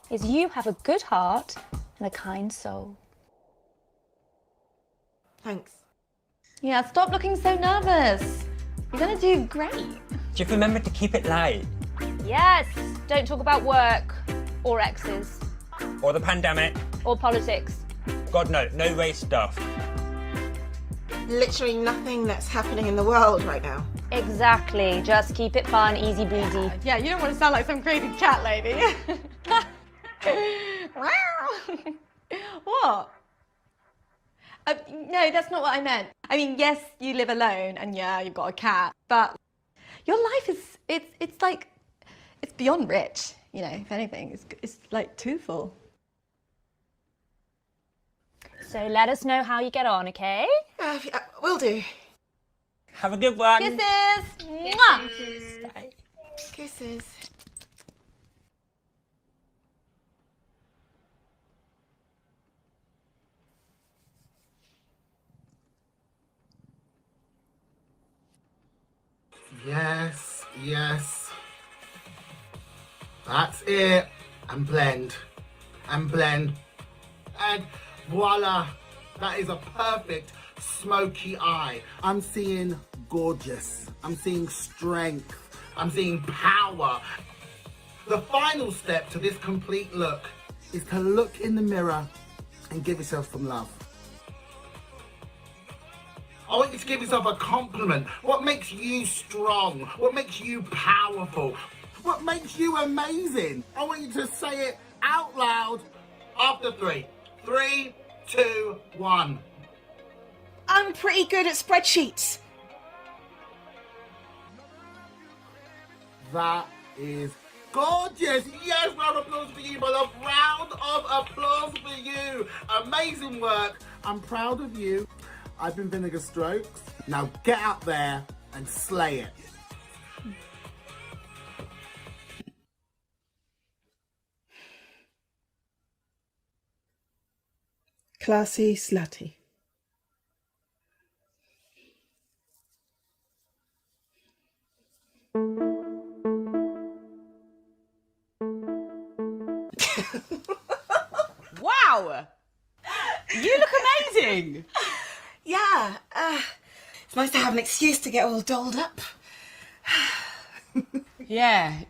is you have a good heart and a kind soul. Thanks. Yeah, stop looking so nervous. You're gonna do great. Just remember to keep it light. Yes, don't talk about work or exes Or the pandemic. or politics. God, no race stuff. Literally nothing that's happening in the world right now. Exactly, just keep it fun, easy breezy. Yeah, you don't want to sound like some crazy cat lady. What? No, that's not what I meant. I mean, yes, you live alone and yeah, you've got a cat, but your life is, it's like, it's beyond rich, you know, if anything. It's like too full. So let us know how you get on, okay? Will do. Have a good one. Kisses! Mwah! Kisses. Yes, yes. That's it. And blend. And blend. And voila. That is a perfect smoky eye. I'm seeing gorgeous. I'm seeing strength. I'm seeing power. The final step to this complete look is to look in the mirror and give yourself some love. I want you to give yourself a compliment. What makes you strong? What makes you powerful? What makes you amazing? I want you to say it out loud after 3. 3, 2, 1. I'm pretty good at spreadsheets. That is gorgeous. Yes, round of applause for you, my love. Round of applause for you. Amazing work. I'm proud of you. I've been Vinegar Strokes. Now get out there and slay it. Classy, slutty. Wow! You look amazing! Yeah, it's nice to have an excuse to get all dolled up. Yeah.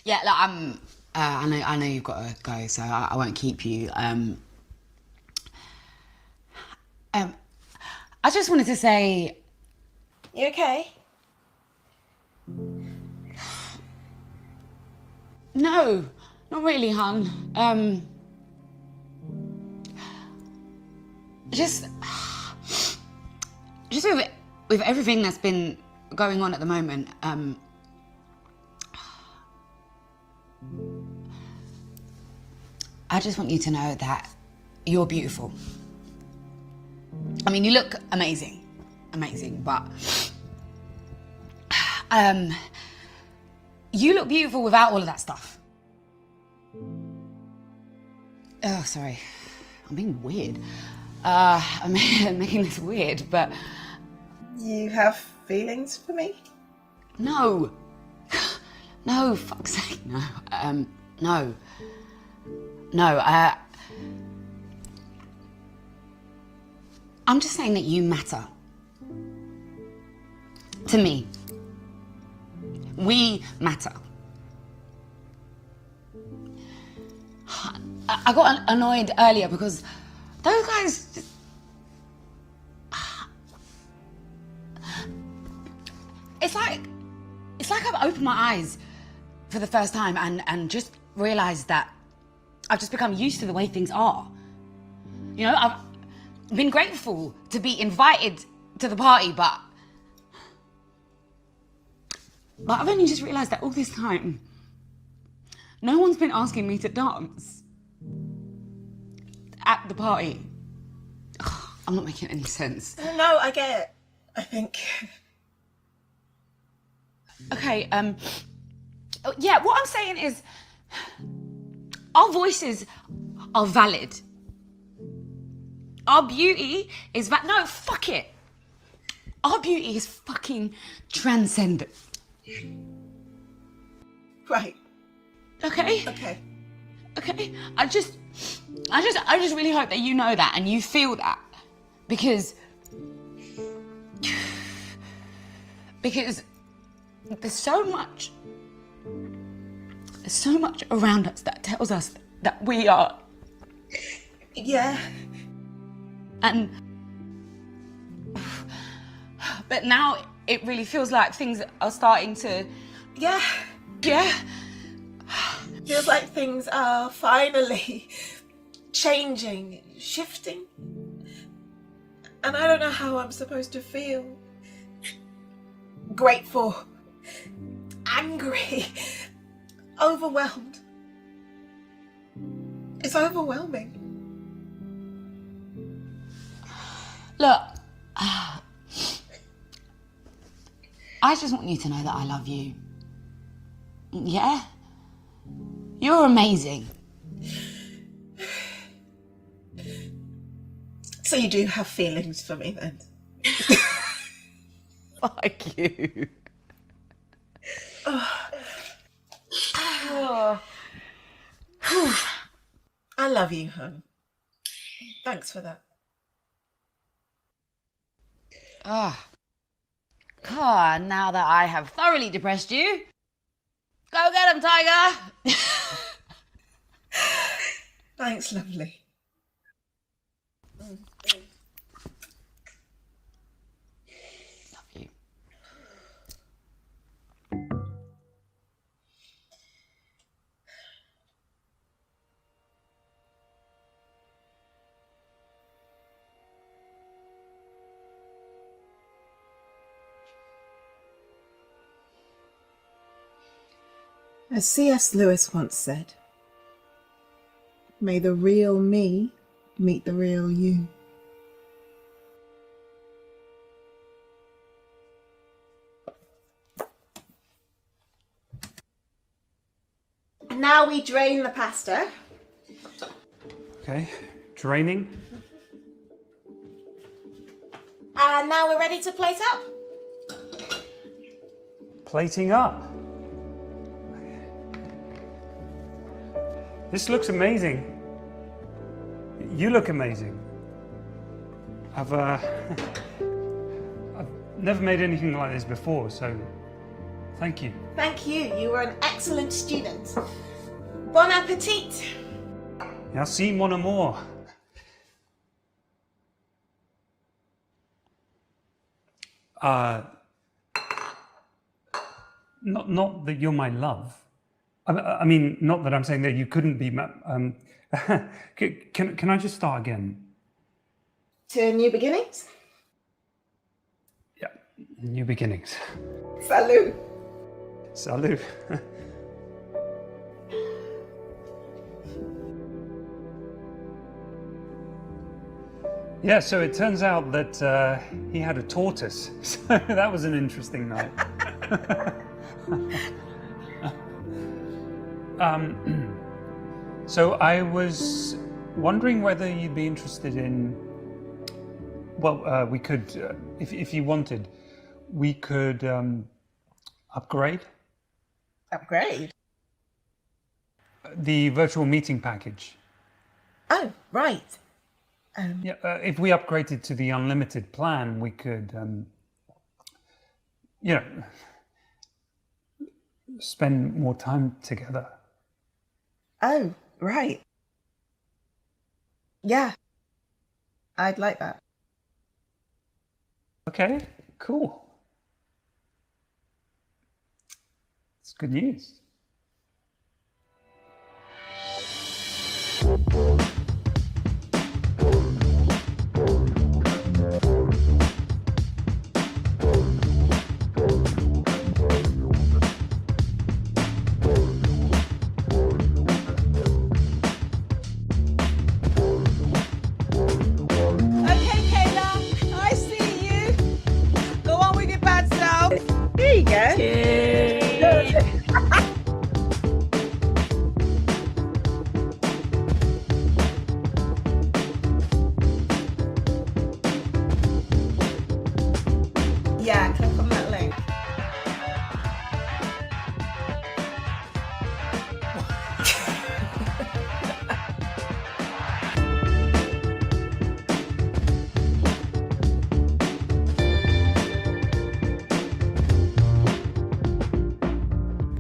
Yeah, look, I know you've got to go, so I won't keep you. I just wanted to say, You okay? no, not really, hon. Just with everything that's been going on at the moment, I just want you to know that you're beautiful. I mean, you look amazing, but you look beautiful without all of that stuff. Oh, sorry, I'm being weird. I'm making this weird, but You have feelings for me? no, no, fuck's sake, no, no. I'm just saying that you matter. To me. We matter. I got annoyed earlier because those guys just... It's like I've opened my eyes for the first time and just realised that I've just become used to the way things are. You know, I've been grateful to be invited to the party, but I've only just realised that all this time, no one's been asking me to dance at the party. Ugh, I'm not making any sense. No, I get it. I think. Okay, yeah, what I'm saying is our voices are valid. Our beauty is no, fuck it. Our beauty is fucking transcendent. Right. Okay? Okay. Okay? I just really hope that you know that and you feel that. Because there's so much around us that tells us that we are. Yeah. But now it really feels like things are starting to... Yeah. Yeah. Feels like things are finally changing, shifting. And I don't know how I'm supposed to feel. Grateful, angry, overwhelmed. It's overwhelming. Look, I just want you to know that I love you. Yeah? You're amazing. So you do have feelings for me then? Fuck you. I love you, hon. Thanks for that. God, now that I have thoroughly depressed you, go get him, Tiger. Thanks, lovely. Love you. As C.S. Lewis once said, may the real me meet the real you. now we drain the pasta. Okay, draining. And now we're ready to plate up. Plating up. This looks amazing. You look amazing. I've never made anything like this before, so thank you. Thank you. You were an excellent student. Bon appetit. Merci, mon amour. Not that you're my love. I mean, not that I'm saying that you couldn't be. Can I just start again? To new beginnings. New beginnings. Salut. Salut. Yeah, so it turns out that he had a tortoise. So that was an interesting night. So I was wondering whether you'd be interested in, well, we could, if you wanted, we could upgrade. Upgrade? The virtual meeting package. Oh, right. Yeah, if we upgraded to the unlimited plan, we could, you know, spend more time together. Oh, right. Yeah. I'd like that. Okay, cool. It's good news. Okay, Kayla, I see you. Go on with your bad self. There you go. Yeah, click on that link.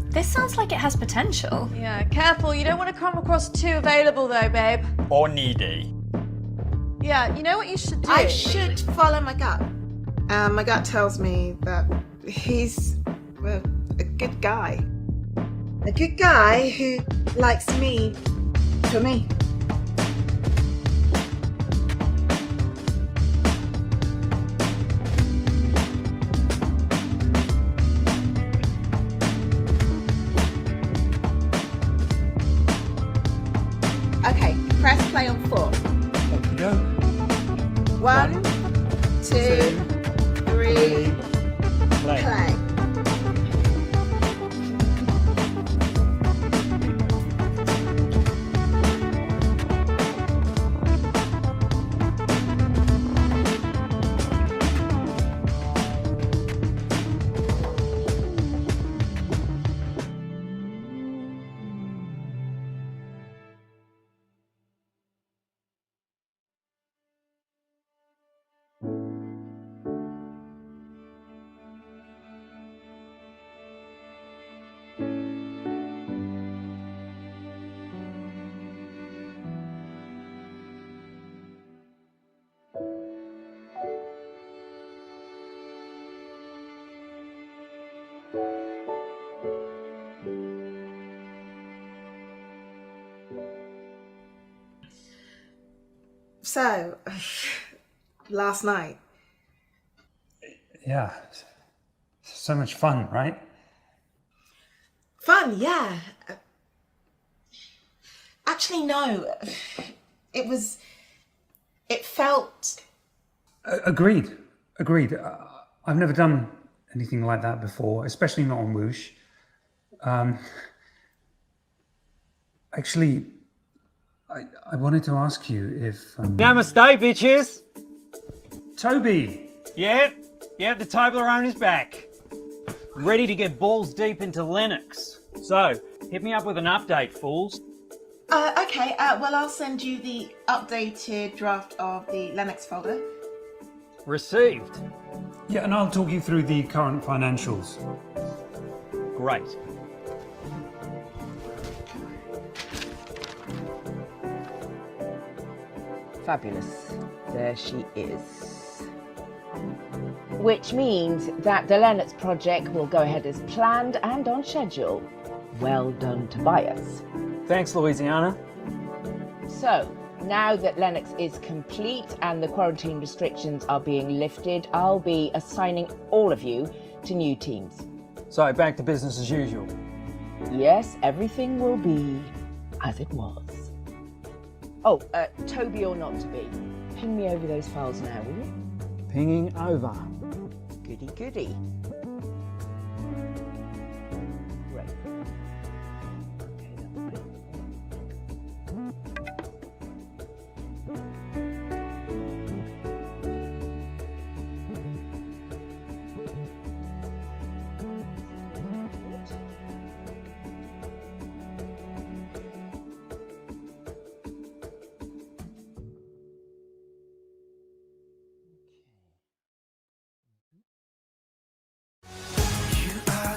This sounds like it has potential. Yeah, careful. You don't want to come across too available though, babe. Or needy. Yeah, you know what you should do? I should follow my gut. My gut tells me that he's a good guy. A good guy who likes me for me. Okay, press play on 4. Okie doke. 1, 2, 3, play. So, last night. Yeah, so much fun, right? Fun, yeah. Actually, no. It felt. Agreed. I've never done anything like that before, especially not on Whoosh. Actually, I wanted to ask you if... Namaste, bitches! Toby! Yeah, the Toblerone is back. Ready to get balls deep into Linux. So, hit me up with an update, fools. Okay, well, I'll send you the updated draft of the Linux folder. Received. Yeah, and I'll talk you through the current financials. Great. Fabulous. There she is. Which means that the Lennox project will go ahead as planned and on schedule. Well done, Tobias. Thanks, Louisiana. So, now that Lennox is complete and the quarantine restrictions are being lifted, I'll be assigning all of you to new teams. So, back to business as usual. Yes, everything will be as it was. Oh, Toby or not to be, ping me over those files now, will you? Pinging over. Goody, goody. Great. Okay, that's great.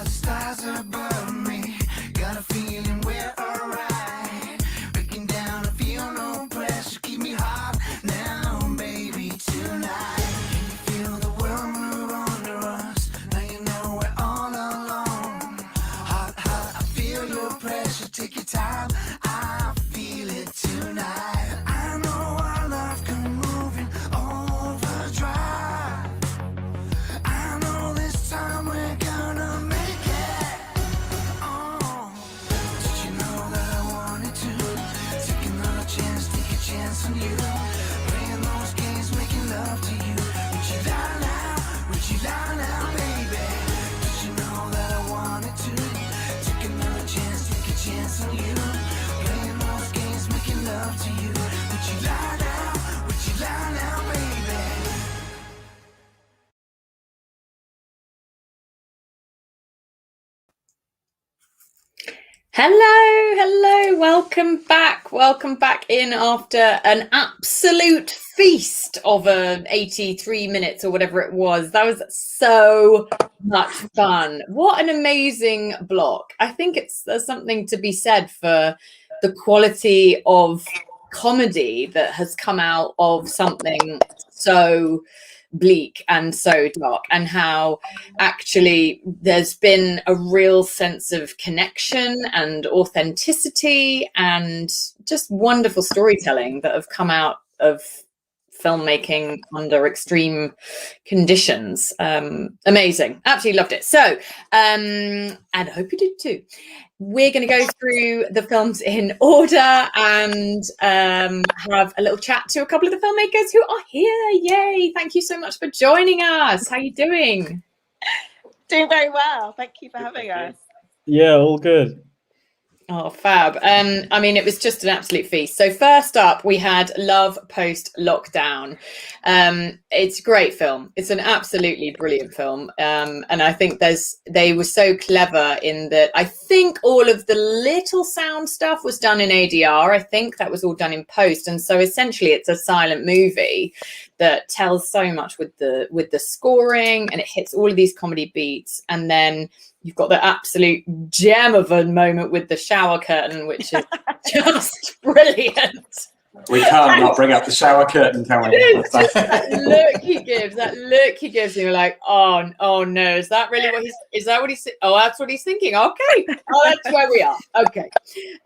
Stars above me, got a feeling we're alright. Breaking down, I feel no pressure, keep me hot now, baby, tonight. Can you feel the world move under us? Now you know we're all alone. Hot, hot, I feel your pressure, take your time, I feel it tonight. I know our love can move in overdrive. I know this time we're gonna make on you, playing those games, making love to you. Would you lie now, baby? Did you know that I wanted to? Take another chance, take a chance on you. Playing those games, making love to you. Would you lie now, baby? Hello, welcome back in after an absolute feast of 83 minutes or whatever it was. That was so much fun. What an amazing block. I think there's something to be said for the quality of comedy that has come out of something so bleak and so dark, and how actually there's been a real sense of connection and authenticity and just wonderful storytelling that have come out of filmmaking under extreme conditions. Amazing, absolutely loved it. So and I hope you did too. We're going to go through the films in order and have a little chat to a couple of the filmmakers who are here. Yay! Thank you so much for joining us. How are you doing? Doing very well. Thank you for having us. Yeah, all good. Oh, fab. I mean, it was just an absolute feast. So first up, we had Love Post Lockdown. It's a great film. It's an absolutely brilliant film. And I think they were so clever in that I think all of the little sound stuff was done in ADR. I think that was all done in post. And so essentially it's a silent movie that tells so much with the scoring, and it hits all of these comedy beats. And then you've got the absolute gem of a moment with the shower curtain, which is just brilliant. We can't not bring up the shower curtain, can we? That look he gives, and you're like, oh no, is that really what he's oh, that's what he's thinking. Okay. Oh, that's where we are. Okay.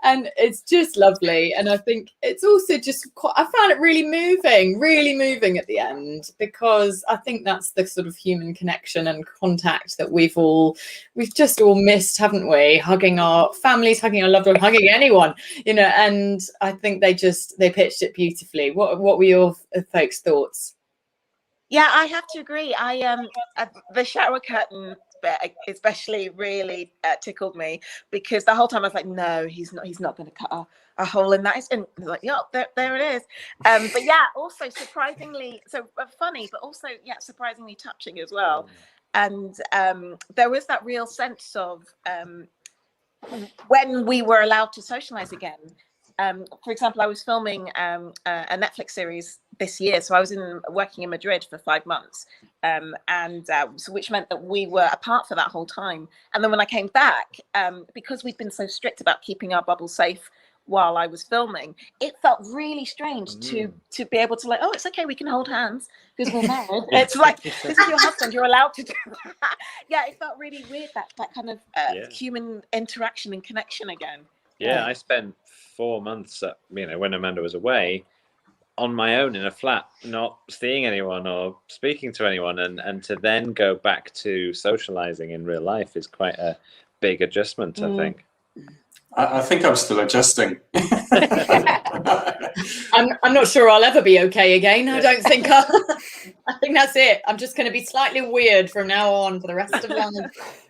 And it's just lovely. And I think it's also just I found it really moving at the end, because I think that's the sort of human connection and contact that we've just all missed, haven't we? Hugging our families, hugging our loved ones, hugging anyone, and I think they pitched it beautifully. What were your folks' thoughts? Yeah, I have to agree. The shower curtain bit especially really tickled me, because the whole time I was like, no, he's not going to cut a hole in that. And like, yeah, there it is. But yeah, also surprisingly funny, but also surprisingly touching as well. And there was that real sense of when we were allowed to socialize again. For example, I was filming a Netflix series this year, so I was working in Madrid for 5 months, so which meant that we were apart for that whole time. And then when I came back, because we'd been so strict about keeping our bubble safe while I was filming, it felt really strange to be able to, like, oh, it's okay, we can hold hands because we're married. It's like, this is your husband, you're allowed to do that. Yeah, it felt really weird, that kind of human interaction and connection again. Yeah, I spent 4 months, when Amanda was away, on my own in a flat, not seeing anyone or speaking to anyone, and to then go back to socializing in real life is quite a big adjustment, I think. I think I'm still adjusting. I'm not sure I'll ever be okay again. I don't think I think that's it. I'm just going to be slightly weird from now on for the rest of life.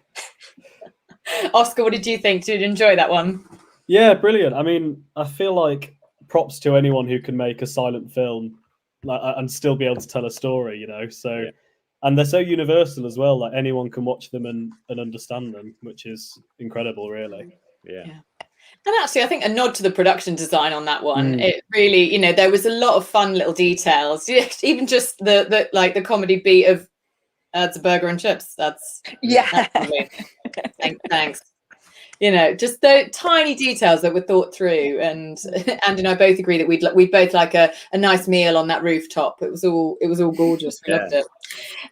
Oscar, what did you think? Did you enjoy that one? Yeah, brilliant. I mean, I feel like props to anyone who can make a silent film and still be able to tell a story, So, and they're so universal as well. Like anyone can watch them and understand them, which is incredible, really. Yeah. And actually, I think a nod to the production design on that one. It really, there was a lot of fun little details. Even just the comedy beat of it's a burger and chips. That's thanks. Just the tiny details that were thought through, and Andy and I both agree that we'd both like a nice meal on that rooftop. It was all gorgeous. We loved it.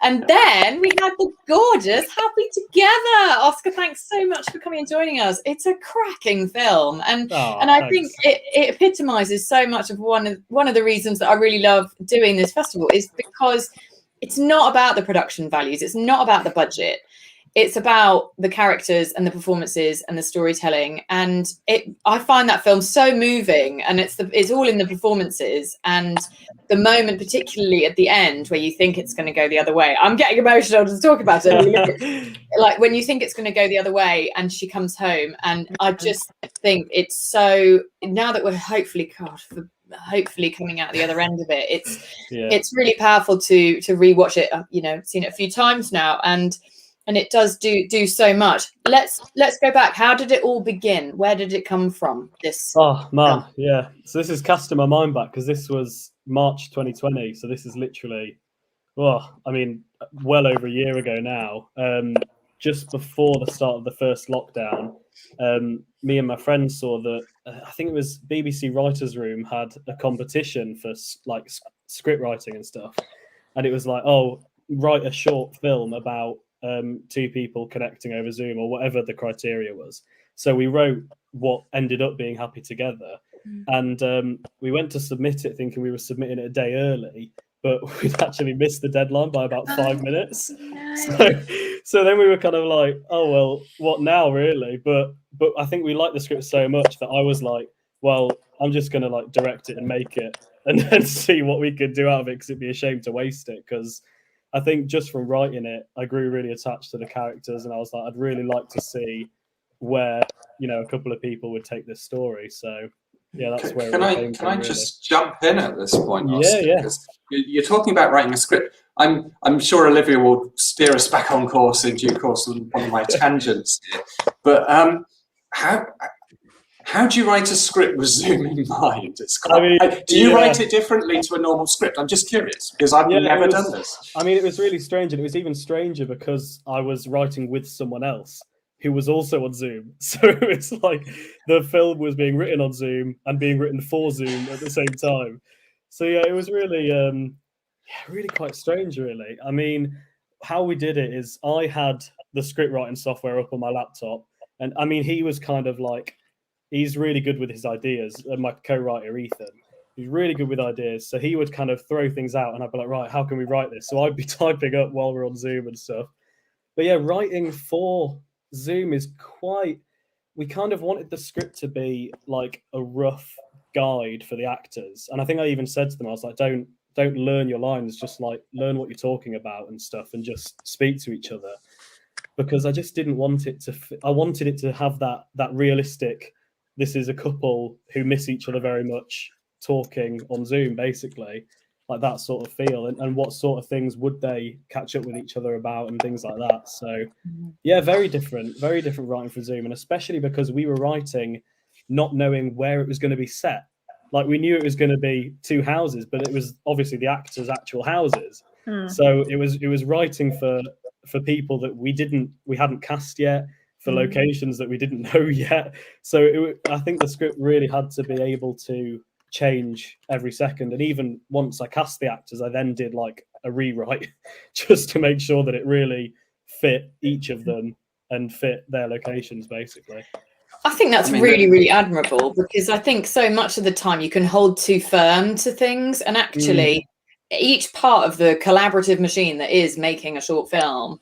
And then we had the gorgeous Happy Together. Oscar, thanks so much for coming and joining us. It's a cracking film, and I think it epitomizes so much of one of the reasons that I really love doing this festival is because it's not about the production values. It's not about the budget. It's about the characters and the performances and the storytelling, and I find that film so moving. And it's all in the performances, and the moment, particularly at the end, where you think it's going to go the other way. I'm getting emotional to talk about it. Like when you think it's going to go the other way, and she comes home, and I just think it's so. Now that we're hopefully coming out the other end of it, it's really powerful to rewatch it. Seen it a few times now, and it does do so much. Let's go back. How did it all begin? Where did it come from? Oh man, yeah. So this is casting my mind back, because this was March 2020. So this is literally, well over a year ago now. Just before the start of the first lockdown, me and my friends saw that I think it was BBC Writers' Room had a competition for like script writing and stuff, and it was like, oh, write a short film about 2 people connecting over Zoom or whatever the criteria was. So we wrote what ended up being Happy Together, and we went to submit it thinking we were submitting it a day early, but we'd actually missed the deadline by about 5 minutes. So then we were kind of like, oh well, what now, really? But I think we liked the script so much that I was like, well, I'm just gonna like direct it and make it, and then see what we could do out of it, because it'd be a shame to waste it. Because I think just from writing it, I grew really attached to the characters, and I was like, I'd really like to see where a couple of people would take this story. So yeah, that's where can I just jump in at this point, Oscar? Yeah. Because you're talking about writing a script. I'm sure Olivia will steer us back on course in due course on one of my tangents here. But how do you write a script with Zoom in mind? Do you write it differently to a normal script? I'm just curious, because I've never done this. It was really strange, and it was even stranger because I was writing with someone else who was also on Zoom. So it's like the film was being written on Zoom and being written for Zoom at the same time. So yeah, it was really, really quite strange, really. How we did it is I had the script writing software up on my laptop, and he was kind of like, he's really good with his ideas. And my co-writer, Ethan, he's really good with ideas. So he would kind of throw things out, and I'd be like, right, how can we write this? So I'd be typing up while we're on Zoom and stuff. But yeah, writing for Zoom is we kind of wanted the script to be like a rough guide for the actors. And I think I even said to them, I was like, don't learn your lines, just like learn what you're talking about and stuff, and just speak to each other. because I just didn't want it to. I wanted it to have that realistic. This is a couple who miss each other very much, talking on Zoom, basically, like that sort of feel, and what sort of things would they catch up with each other about and things like that. So yeah, very different writing for Zoom, and especially because we were writing not knowing where it was going to be set. Like, we knew it was going to be two houses, but it was obviously the actors' actual houses. So it was writing for people that we hadn't cast yet, for locations that we didn't know yet. So I think the script really had to be able to change every second. And even once I cast the actors, I then did like a rewrite just to make sure that it really fit each of them and fit their locations, basically. I think that's really, really admirable, because I think so much of the time you can hold too firm to things, and actually each part of the collaborative machine that is making a short film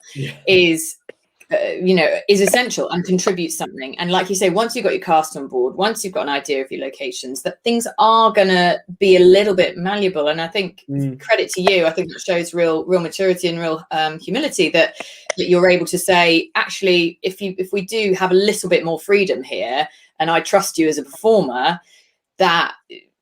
is is essential and contributes something. And like you say, once you've got your cast on board, once you've got an idea of your locations, that things are going to be a little bit malleable. And I think credit to you, I think it shows real maturity and real humility that you're able to say, actually, if we do have a little bit more freedom here, and I trust you as a performer, that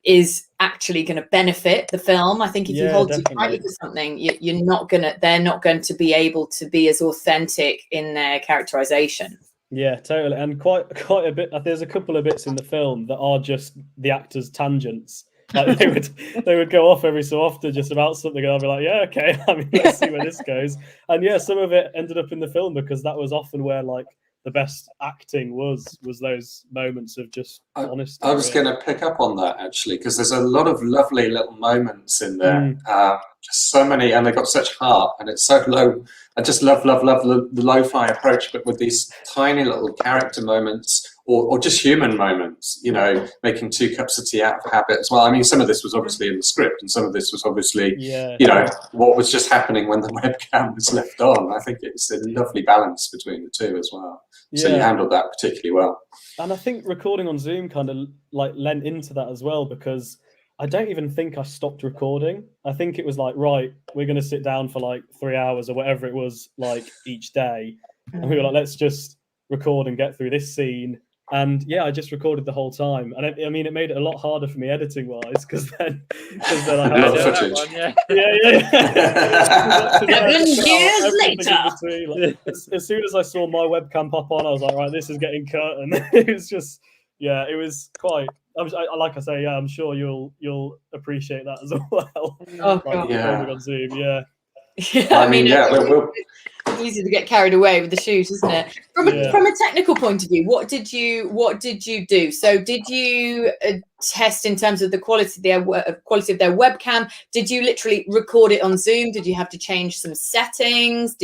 is actually going to benefit the film. I think if you hold too tightly to something, they're not going to be able to be as authentic in their characterization. Yeah, totally. And quite a bit. There's a couple of bits in the film that are just the actors' tangents. Like they would go off every so often just about something, and I'll be like, yeah, okay. I mean, let's see where this goes. And yeah, some of it ended up in the film because that was often where like the best acting was those moments of just honesty. I was going to pick up on that, actually, because there's a lot of lovely little moments in there. Just so many, and they've got such heart, and it's so low. I just love the lo-fi approach, but with these tiny little character moments, or just human moments, making 2 cups of tea out of habit as well. I mean, some of this was obviously in the script, and some of this was obviously, what was just happening when the webcam was left on. I think it's a lovely balance between the two as well. So you handled that particularly well. And I think recording on Zoom kind of like lent into that as well, because I don't even think I stopped recording. I think it was like, right, we're going to sit down for like 3 hours or whatever it was, like each day. And we were like, let's just record and get through this scene. And yeah, I just recorded the whole time. And I mean, it made it a lot harder for me editing wise, because then I had footage. Yeah. 7 years later. Like, as soon as I saw my webcam pop on, I was like, right, this is getting cut. And it was just, it was quite. Like I say, I'm sure you'll appreciate that as well. On Zoom, I mean, it's easy to get carried away with the shoot, isn't it? From a technical point of view, what did you do? So did you test in terms of the quality of their webcam? Did you literally record it on Zoom? Did you have to change some settings?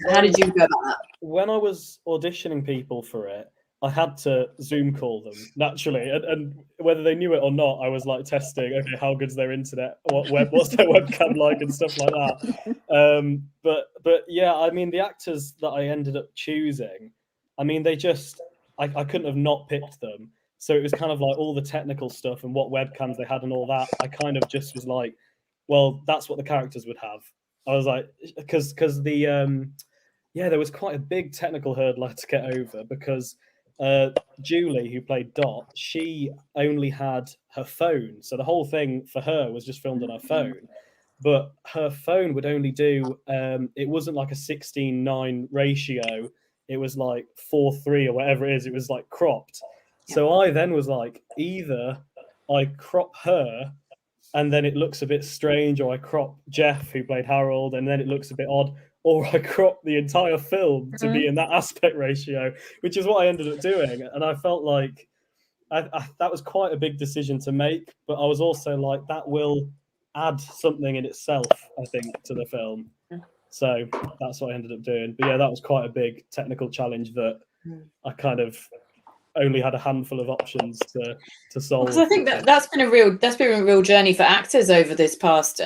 How did you go about that? When I was auditioning people for it, I had to Zoom call them naturally, and whether they knew it or not, I was like testing. Okay, how good's their internet? What's their webcam like, and stuff like that. But yeah, I mean, the actors that I ended up choosing, I mean, they just I couldn't have not picked them. So it was kind of like all the technical stuff and what webcams they had and all that. I kind of just was like, well, that's what the characters would have. I was like, because the there was quite a big technical hurdle I had to get over, because Julie, who played Dot, she only had her phone, so the whole thing for her was just filmed on her phone. But her phone would only do it wasn't like a 16:9 ratio, it was like 4:3 or whatever it is. It was like cropped. So I then was like, either I crop her and then it looks a bit strange, or I crop Jeff, who played Harold, and then it looks a bit odd, or I crop the entire film to be in that aspect ratio, which is what I ended up doing. And I felt like that was quite a big decision to make, but I was also like, that will add something in itself, I think, to the film. So that's what I ended up doing. But yeah, that was quite a big technical challenge that I kind of only had a handful of options to solve. Because I think that's been a real journey for actors over this past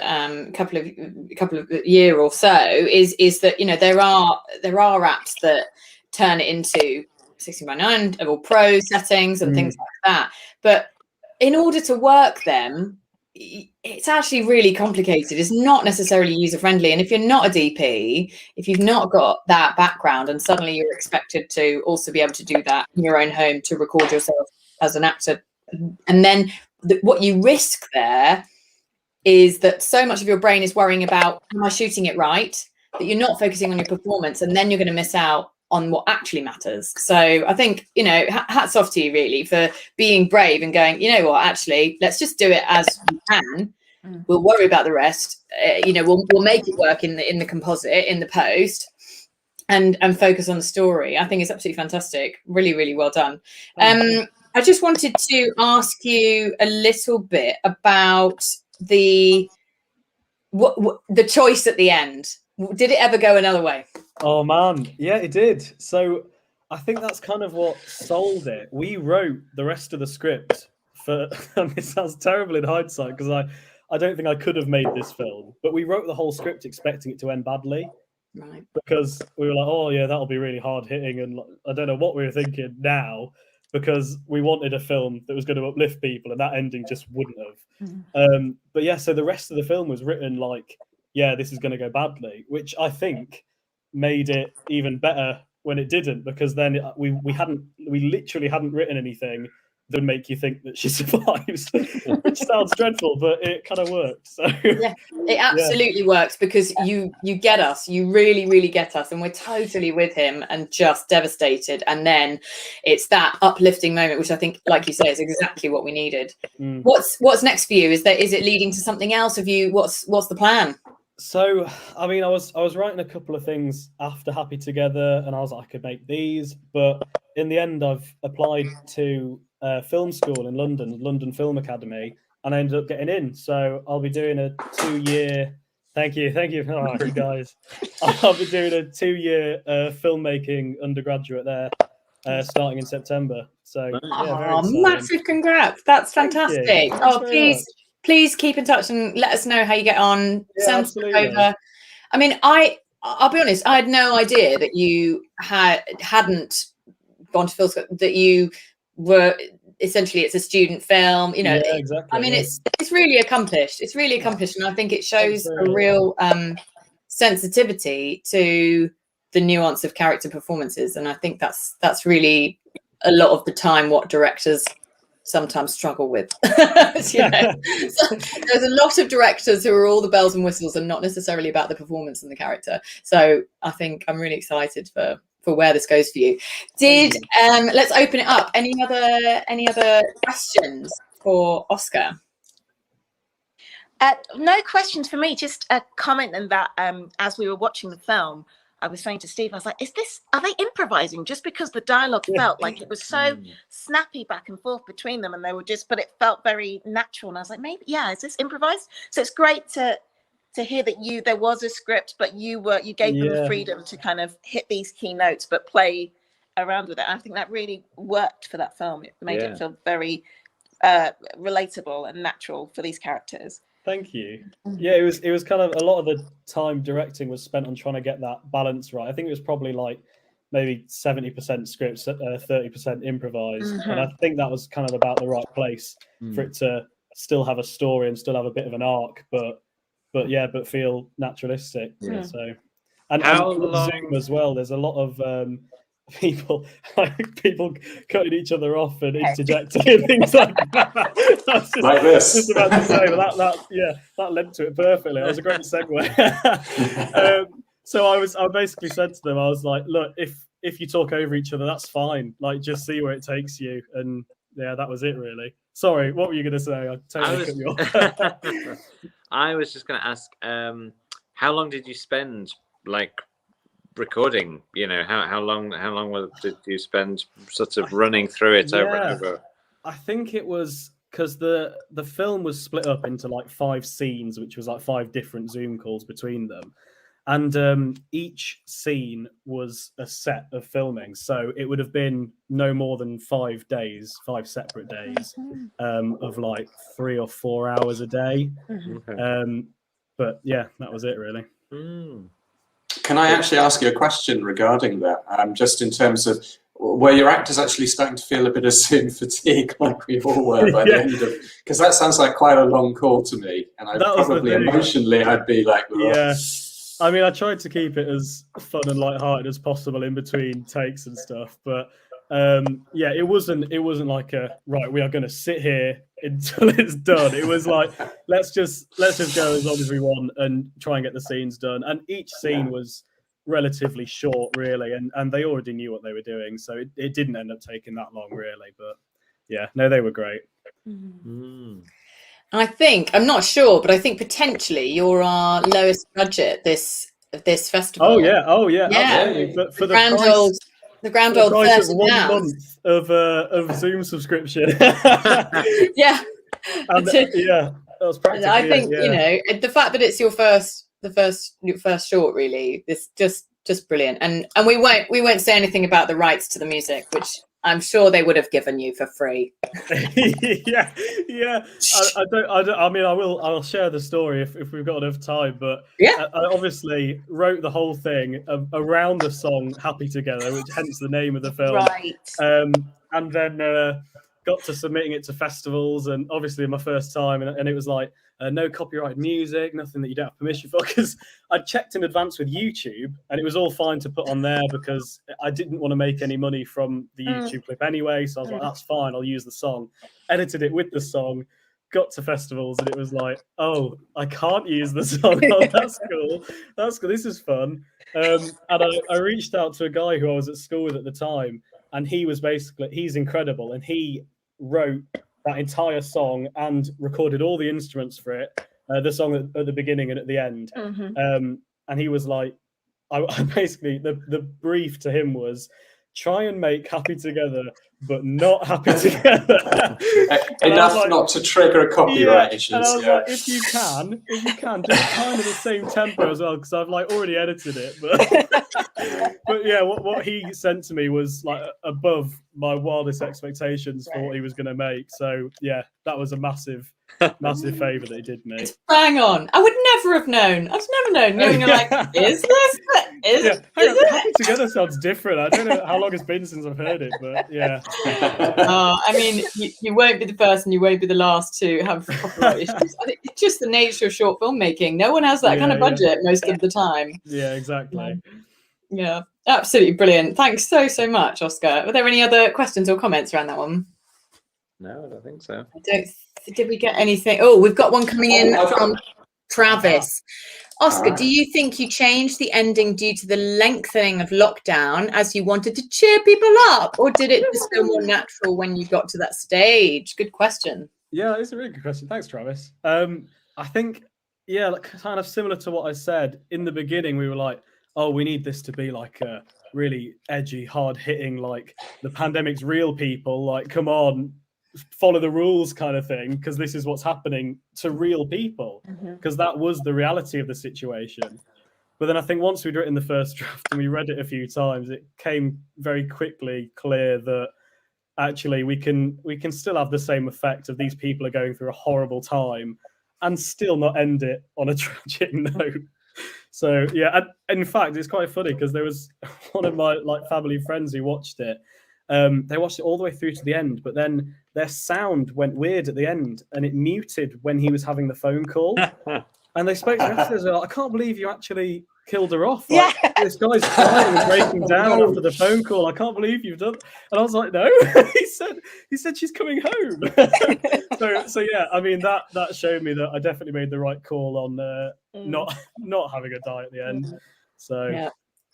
couple of year or so. Is that there are apps that turn it into 16:9 or pro settings and things like that. But in order to work them, it's actually really complicated. It's not necessarily user friendly. And if you're not a DP, if you've not got that background and suddenly you're expected to also be able to do that in your own home to record yourself as an actor, and then what you risk there is that so much of your brain is worrying about, am I shooting it right? That you're not focusing on your performance, and then you're going to miss out on what actually matters. So I think, you know, hats off to you really for being brave and going, you know what, actually, let's just do it as we can. We'll worry about the rest. You know, we'll make it work in the composite, in the post, and focus on the story. I think it's absolutely fantastic. Really, really well done. I just wanted to ask you a little bit about the choice at the end. Did it ever go another way? Oh man, yeah, it did. So I think that's kind of what sold it. We wrote the rest of the script for, and it sounds terrible in hindsight because I don't think I could have made this film, but we wrote the whole script expecting it to end badly. Right. Because we were like, oh yeah, that'll be really hard hitting, and I don't know what we were thinking now, because we wanted a film that was going to uplift people, and that ending just wouldn't have. But yeah, so the rest of the film was written like, yeah, this is going to go badly, which I think made it even better when it didn't, because then we literally hadn't written anything that would make you think that she survives, which sounds dreadful, but it kind of worked. So yeah, it absolutely works, because you get us, you really, really get us, and we're totally with him and just devastated. And then it's that uplifting moment, which I think, like you say, is exactly what we needed. What's next for you? Is it leading to something else? What's the plan? So, I mean, I was writing a couple of things after Happy Together, and I was like, I could make these, but in the end, I've applied to film school in London Film Academy, and I ended up getting in. So I'll be doing a 2-year. Thank you, oh, you guys. I'll be doing a 2-year filmmaking undergraduate there, starting in September. So yeah, massive congrats! That's fantastic. Oh, please keep in touch and let us know how you get on. Send stuff over. I mean, I'll be honest, I had no idea that you hadn't gone to film school, that you were essentially, it's a student film, you know. Yeah, exactly. I mean, it's really accomplished. It's really accomplished, and I think it shows a real sensitivity to the nuance of character performances, and I think that's really a lot of the time what directors sometimes struggle with. You know? So there's a lot of directors who are all the bells and whistles and not necessarily about the performance and the character. So I think I'm really excited for where this goes for you. Let's open it up. Any other questions for Oscar? No questions for me, just a comment. And that as we were watching the film, I was saying to Steve, I was like, are they improvising? Just because the dialogue felt like it was so snappy back and forth between them, and they were but it felt very natural. And I was like, maybe, is this improvised? So it's great to hear that there was a script, but you gave them the freedom to kind of hit these key notes, but play around with it. I think that really worked for that film. It made it feel very relatable and natural for these characters. Thank you. Yeah, it was kind of a lot of the time directing was spent on trying to get that balance right. I think it was probably like maybe 70% script, 30% improvised, and I think that was kind of about the right place for it to still have a story and still have a bit of an arc, but feel naturalistic. Yeah. So, and Zoom as well. There's a lot of people cutting each other off and interjecting and things like that. Like this. Just about to say, but that led to it perfectly. That was a great segue. So I basically said to them, I was like, look, if you talk over each other, that's fine. Like, just see where it takes you. And yeah, that was it really. Sorry, what were you going to say? I totally cut you off. I was just going to ask, how long did you spend recording? You know, how long did you spend sort of running through it over and over? I think it was because the film was split up into like 5 scenes, which was like 5 different Zoom calls between them, and each scene was a set of filming, so it would have been no more than 5 separate days of like 3 or 4 hours a day. But yeah, that was it really. Can I actually ask you a question regarding that? Just in terms of were your actors actually starting to feel a bit of scene fatigue, like we all were by the end of? Because that sounds like quite a long call to me, and I probably emotionally I'd be like, ugh. Yeah. I mean, I tried to keep it as fun and lighthearted as possible in between takes and stuff, but yeah, it wasn't like a right, we are going to sit here until it's done. It was like let's just go as long as we want and try and get the scenes done. And each scene was relatively short, really, and they already knew what they were doing, so it didn't end up taking that long, really. But yeah, no, they were great. I think, I'm not sure, but I think potentially you're our lowest budget this festival. Oh yeah, absolutely. But for the grand old price of £30. 1 month of Zoom subscription. Yeah. Yeah, that was practically I think it, yeah. the fact that it's your first short, really, this just brilliant. And we won't say anything about the rights to the music, which I'm sure they would have given you for free. yeah. I mean, I'll share the story if we've got enough time. But yeah, I obviously wrote the whole thing around the song "Happy Together," which hence the name of the film. Right. And then got to submitting it to festivals, and obviously my first time, and it was like no copyright music, nothing that you don't have permission for, because I checked in advance with YouTube and it was all fine to put on there because I didn't want to make any money from the YouTube clip anyway. So I was like, that's fine, I'll use the song. Edited it with the song, got to festivals, and it was like, oh, I can't use the song. Oh, that's cool. That's cool. This is fun. And I reached out to a guy who I was at school with at the time, and he's incredible, and he wrote that entire song and recorded all the instruments for it, the song at the beginning and at the end. And he was like, I basically, the brief to him was, try and make Happy Together, but not Happy Together. Enough like, not to trigger a copyright issue. And I was like, if you can, just kind of the same tempo as well, because I've like already edited it. But yeah, what he sent to me was like above my wildest expectations for what he was going to make. So yeah, that was a massive favour that he did me. Bang on! I would never have known. I've never known. You're like, is this? Is it? Happy Together sounds different. I don't know how long it's been since I've heard it, but yeah. I mean, you won't be the first and you won't be the last to have copyright issues. I think it's just the nature of short filmmaking. No one has that kind of budget most of the time. Yeah, exactly. Yeah, absolutely brilliant. Thanks so much, Oscar. Were there any other questions or comments around that one? No, I don't think so. Did we get anything? Oh, we've got one coming in from Travis. Oscar, do you think you changed the ending due to the lengthening of lockdown as you wanted to cheer people up, or did it just feel more natural when you got to that stage? Good question. Yeah, it's a really good question. Thanks, Travis. I think, yeah, like, kind of similar to what I said in the beginning, we were like, oh, we need this to be like a really edgy, hard-hitting, like the pandemic's real, people, like, come on, follow the rules kind of thing, because this is what's happening to real people, because that was the reality of the situation. But then I think once we'd written the first draft and we read it a few times, it came very quickly clear that actually we can still have the same effect of these people are going through a horrible time and still not end it on a tragic note. So yeah, and in fact, it's quite funny because there was one of my like family friends who watched it. They watched it all the way through to the end, but then their sound went weird at the end and it muted when he was having the phone call. And they spoke to us, like, I can't believe you actually killed her off. Like, this guy's crying and breaking down after the phone call. I can't believe you've done. And I was like, no. he said she's coming home. so yeah, I mean that showed me that I definitely made the right call on not having a die at the end. So yeah,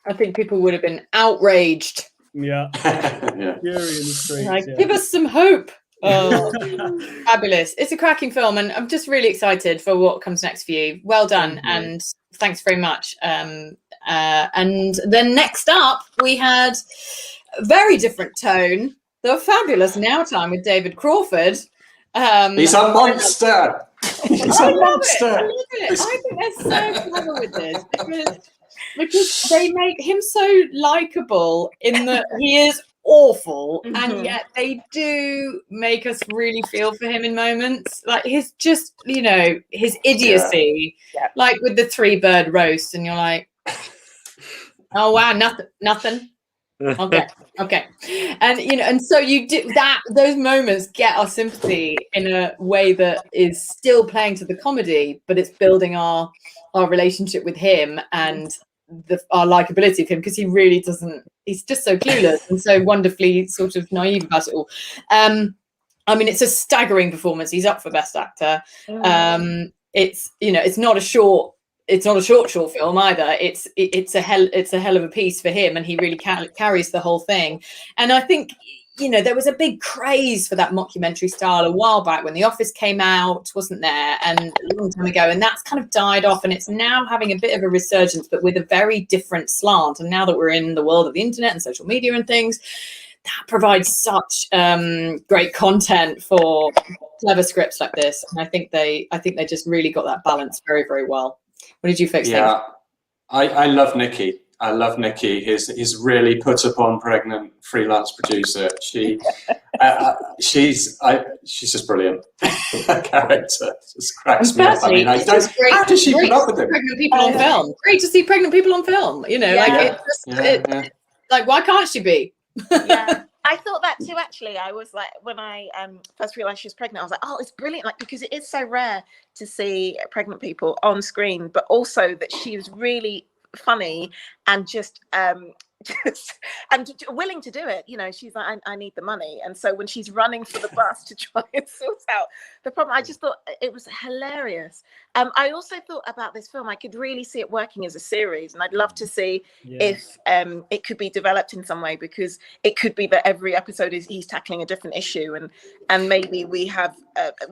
I think people would have been outraged. Yeah. Fury in the streets, Give us some hope. Oh, fabulous. It's a cracking film and I'm just really excited for what comes next for you. Well done and thanks very much. And then next up we had a very different tone, the fabulous Now Time with David Crawford. He's a monster. He's a monster. I love it. I think they're so clever with this because they make him so likable in that he is awful and yet they do make us really feel for him in moments, like his just his idiocy, like with the 3-bird roast, and you're like, oh wow, nothing Okay. And and so you do that. Those moments get our sympathy in a way that is still playing to the comedy, but it's building our relationship with him and our likability of him, because he really doesn't. He's just so clueless and so wonderfully sort of naive about it all. I mean, it's a staggering performance. He's up for Best Actor. It's it's not a short. It's not a short film either. It's a hell of a piece for him, and he really carries the whole thing. And I think there was a big craze for that mockumentary style a while back when The Office came out, wasn't there? And a long time ago, and that's kind of died off, and it's now having a bit of a resurgence, but with a very different slant. And now that we're in the world of the internet and social media and things, that provides such great content for clever scripts like this. And I think they just really got that balance very, very well. What did you folks think? Yeah, I love Nikki. I love Nikki. He's really put upon pregnant freelance producer. She's just brilliant. Her character just cracks me up. I mean, how does she put up with him? Pregnant people on film. Great to see pregnant people on film. Like why can't she be? Yeah, I thought that too. Actually, I was like, when I first realized she was pregnant, I was like, oh, it's brilliant, like, because it is so rare to see pregnant people on screen, but also that she was really funny and just and willing to do it. She's like, I need the money, and so when she's running for the bus to try and sort out the problem, I just thought it was hilarious. I also thought about this film, I could really see it working as a series, and I'd love to see if it could be developed in some way, because it could be that every episode he's tackling a different issue, and maybe we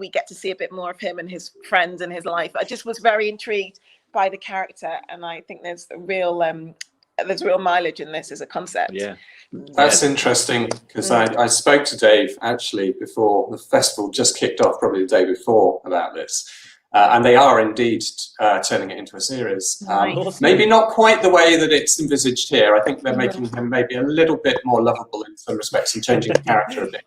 get to see a bit more of him and his friends and his life. I just was very intrigued by the character, and I think there's real mileage in this as a concept. Yeah, that's interesting, because I spoke to Dave actually before the festival just kicked off, probably the day before, about this, and they are indeed turning it into a series. Maybe not quite the way that it's envisaged here. I think they're making him maybe a little bit more lovable in some respects and changing the character a bit.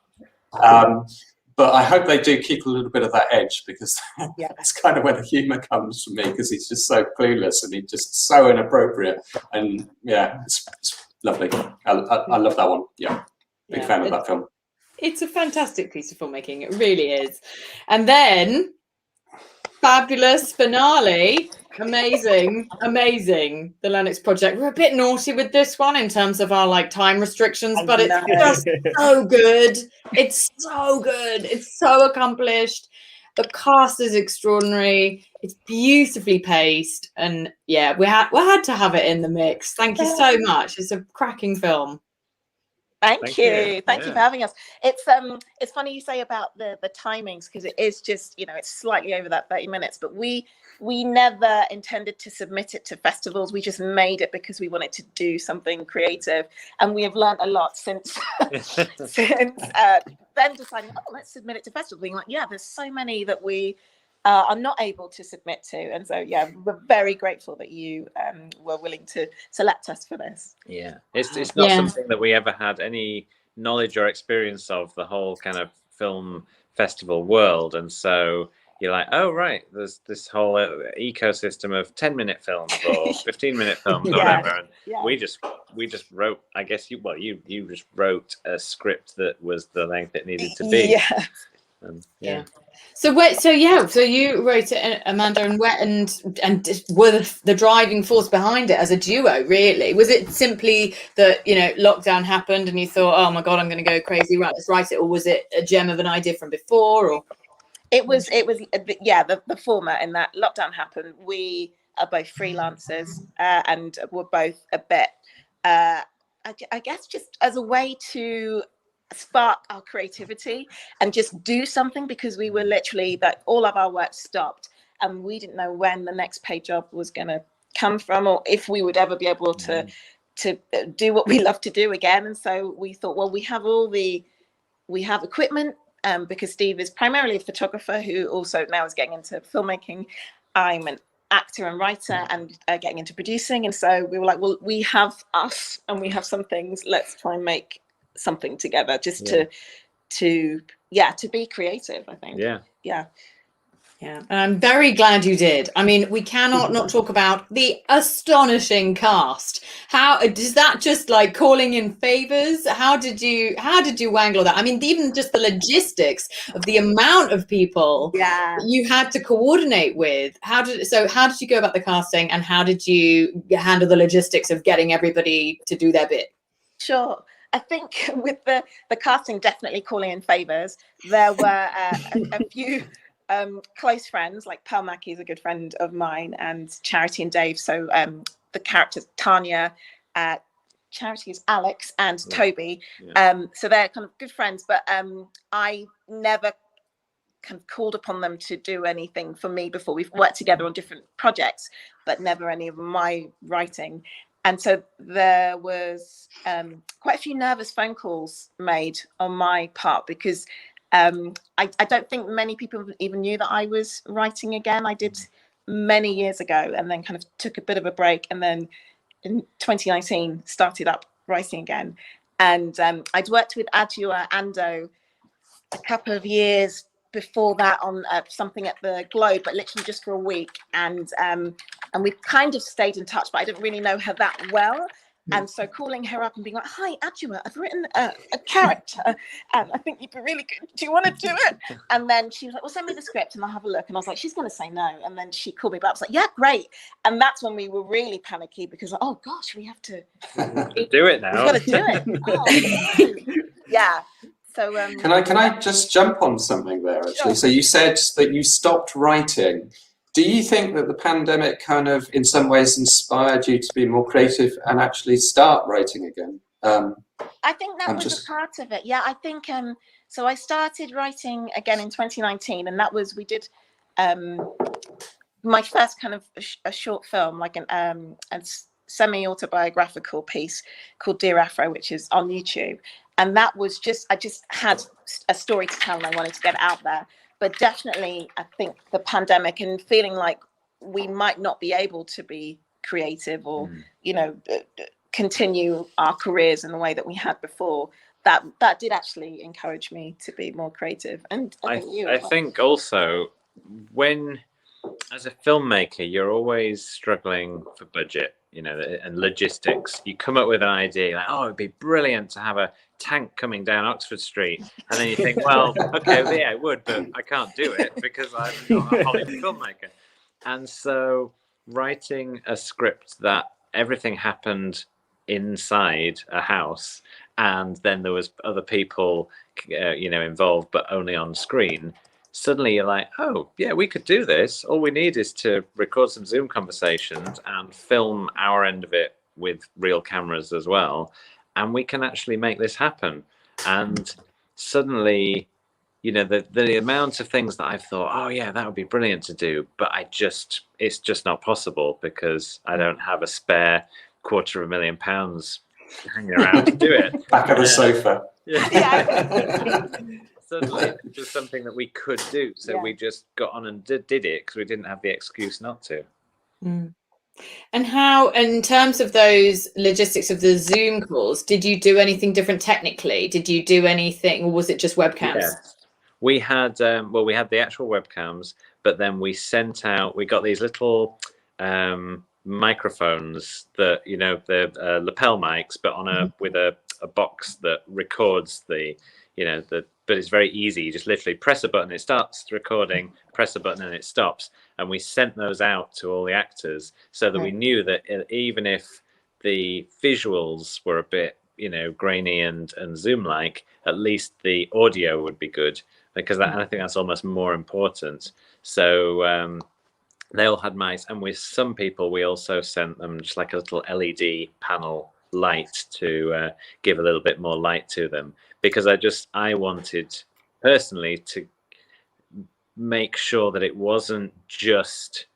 But I hope they do keep a little bit of that edge, because that's kind of where the humour comes from me, because he's just so clueless and he's just so inappropriate. And it's lovely. I love that one. Yeah, big fan of that film. It's a fantastic piece of filmmaking. It really is. And then fabulous finale. Amazing. The Lennox Project. We're a bit naughty with this one in terms of our time restrictions, but it's just so good. It's so good. It's so accomplished. The cast is extraordinary. It's beautifully paced, and we had to have it in the mix. Thank you so much. It's a cracking film. Thank you for having us. It's funny you say about the timings, because it is just it's slightly over that 30 minutes, but we never intended to submit it to festivals. We just made it because we wanted to do something creative, and we have learned a lot since then deciding, let's submit it to festivals, being like, there's so many that we are not able to submit to, and so we're very grateful that you were willing to select us for this. It's not something that we ever had any knowledge or experience of, the whole kind of film festival world, and so you're like, oh right, there's this whole ecosystem of 10-minute films or 15-minute films or whatever, and we just wrote, I guess you just wrote a script that was the length it needed to be. So you wrote it, Amanda, and were the driving force behind it as a duo, really? Was it simply that lockdown happened and you thought, oh my god, I'm going to go crazy, right, let's write it, or was it a gem of an idea from before? Or it was the former, in that lockdown happened. We are both freelancers, and we're both a bit I guess just as a way to spark our creativity and just do something, because we were literally all of our work stopped, and we didn't know when the next paid job was going to come from, or if we would ever be able to do what we love to do again. And so we thought, well, we have equipment, because Steve is primarily a photographer who also now is getting into filmmaking. I'm an actor and writer and getting into producing, and so we were like, well, we have us and we have some things, let's try and make something together, just to be creative, I think. Yeah, and I'm very glad you did. I mean, we cannot not talk about the astonishing cast. How is that? Just like calling in favors? How did you wangle that? I mean, even just the logistics of the amount of people you had to coordinate with. How did you go about the casting, and how did you handle the logistics of getting everybody to do their bit? Sure. I think with the casting definitely calling in favors, there were a few close friends, like Pearl Mackie is a good friend of mine, and Charity and Dave. So the characters Tanya, Charity is Alex, and Toby. So they're kind of good friends, but I never kind of called upon them to do anything for me before. We've worked together on different projects, but never any of my writing. And so there was quite a few nervous phone calls made on my part, because I don't think many people even knew that I was writing again. I did many years ago and then kind of took a bit of a break, and then in 2019 started up writing again. And I'd worked with Adjua Ando a couple of years before that on something at the Globe, but literally just for a week. And we kind of stayed in touch, but I didn't really know her that well. And so calling her up and being like, "Hi, Adjua, I've written a character, and I think you'd be really good. Do you want to do it?" And then she was like, "Well, send me the script and I'll have a look." And I was like, "She's going to say no." And then she called me back. I was like, "Yeah, great." And that's when we were really panicky, because like, oh gosh, we have to do it now. We've got to do it. Oh, yeah. So can I just jump on something there, actually? Sure. So you said that you stopped writing. Do you think that the pandemic kind of in some ways inspired you to be more creative and actually start writing again? I think that was a part of it. Yeah, I think so I started writing again in 2019, and that was, we did my first kind of a short film, like a semi-autobiographical piece called Dear Afro, which is on YouTube. And that was I just had a story to tell and I wanted to get it out there. But definitely, I think the pandemic and feeling like we might not be able to be creative or, continue our careers in the way that we had before, that did actually encourage me to be more creative. And I think also, when, as a filmmaker, you're always struggling for budget, and logistics. You come up with an idea like, oh, it'd be brilliant to have a tank coming down Oxford Street, and then you think, well, okay, yeah, it would, but I can't do it because I'm not a Hollywood filmmaker. And so writing a script that everything happened inside a house, and then there was other people involved but only on screen, suddenly you're like, oh yeah, we could do this. All we need is to record some Zoom conversations and film our end of it with real cameras as well, and we can actually make this happen. And suddenly, the amount of things that I've thought, oh yeah, that would be brilliant to do, but it's just not possible because I don't have a spare £250,000 hanging around to do it. Back of the sofa. Yeah. Suddenly it was something that we could do, so we just got on and did it because we didn't have the excuse not to. And how, in terms of those logistics of the Zoom calls, did you do anything different technically? Did you do anything, or was it just webcams? Yes. We had we had the actual webcams, but then we got these little microphones that the lapel mics, but on with a box that records but it's very easy. You just literally press a button, it starts recording, press a button and it stops. And we sent those out to all the actors so that we knew that even if the visuals were a bit, grainy and Zoom-like, at least the audio would be good, because I think that's almost more important. So they all had mics, and with some people we also sent them just like a little LED panel light to give a little bit more light to them, because I wanted personally to make sure that it wasn't just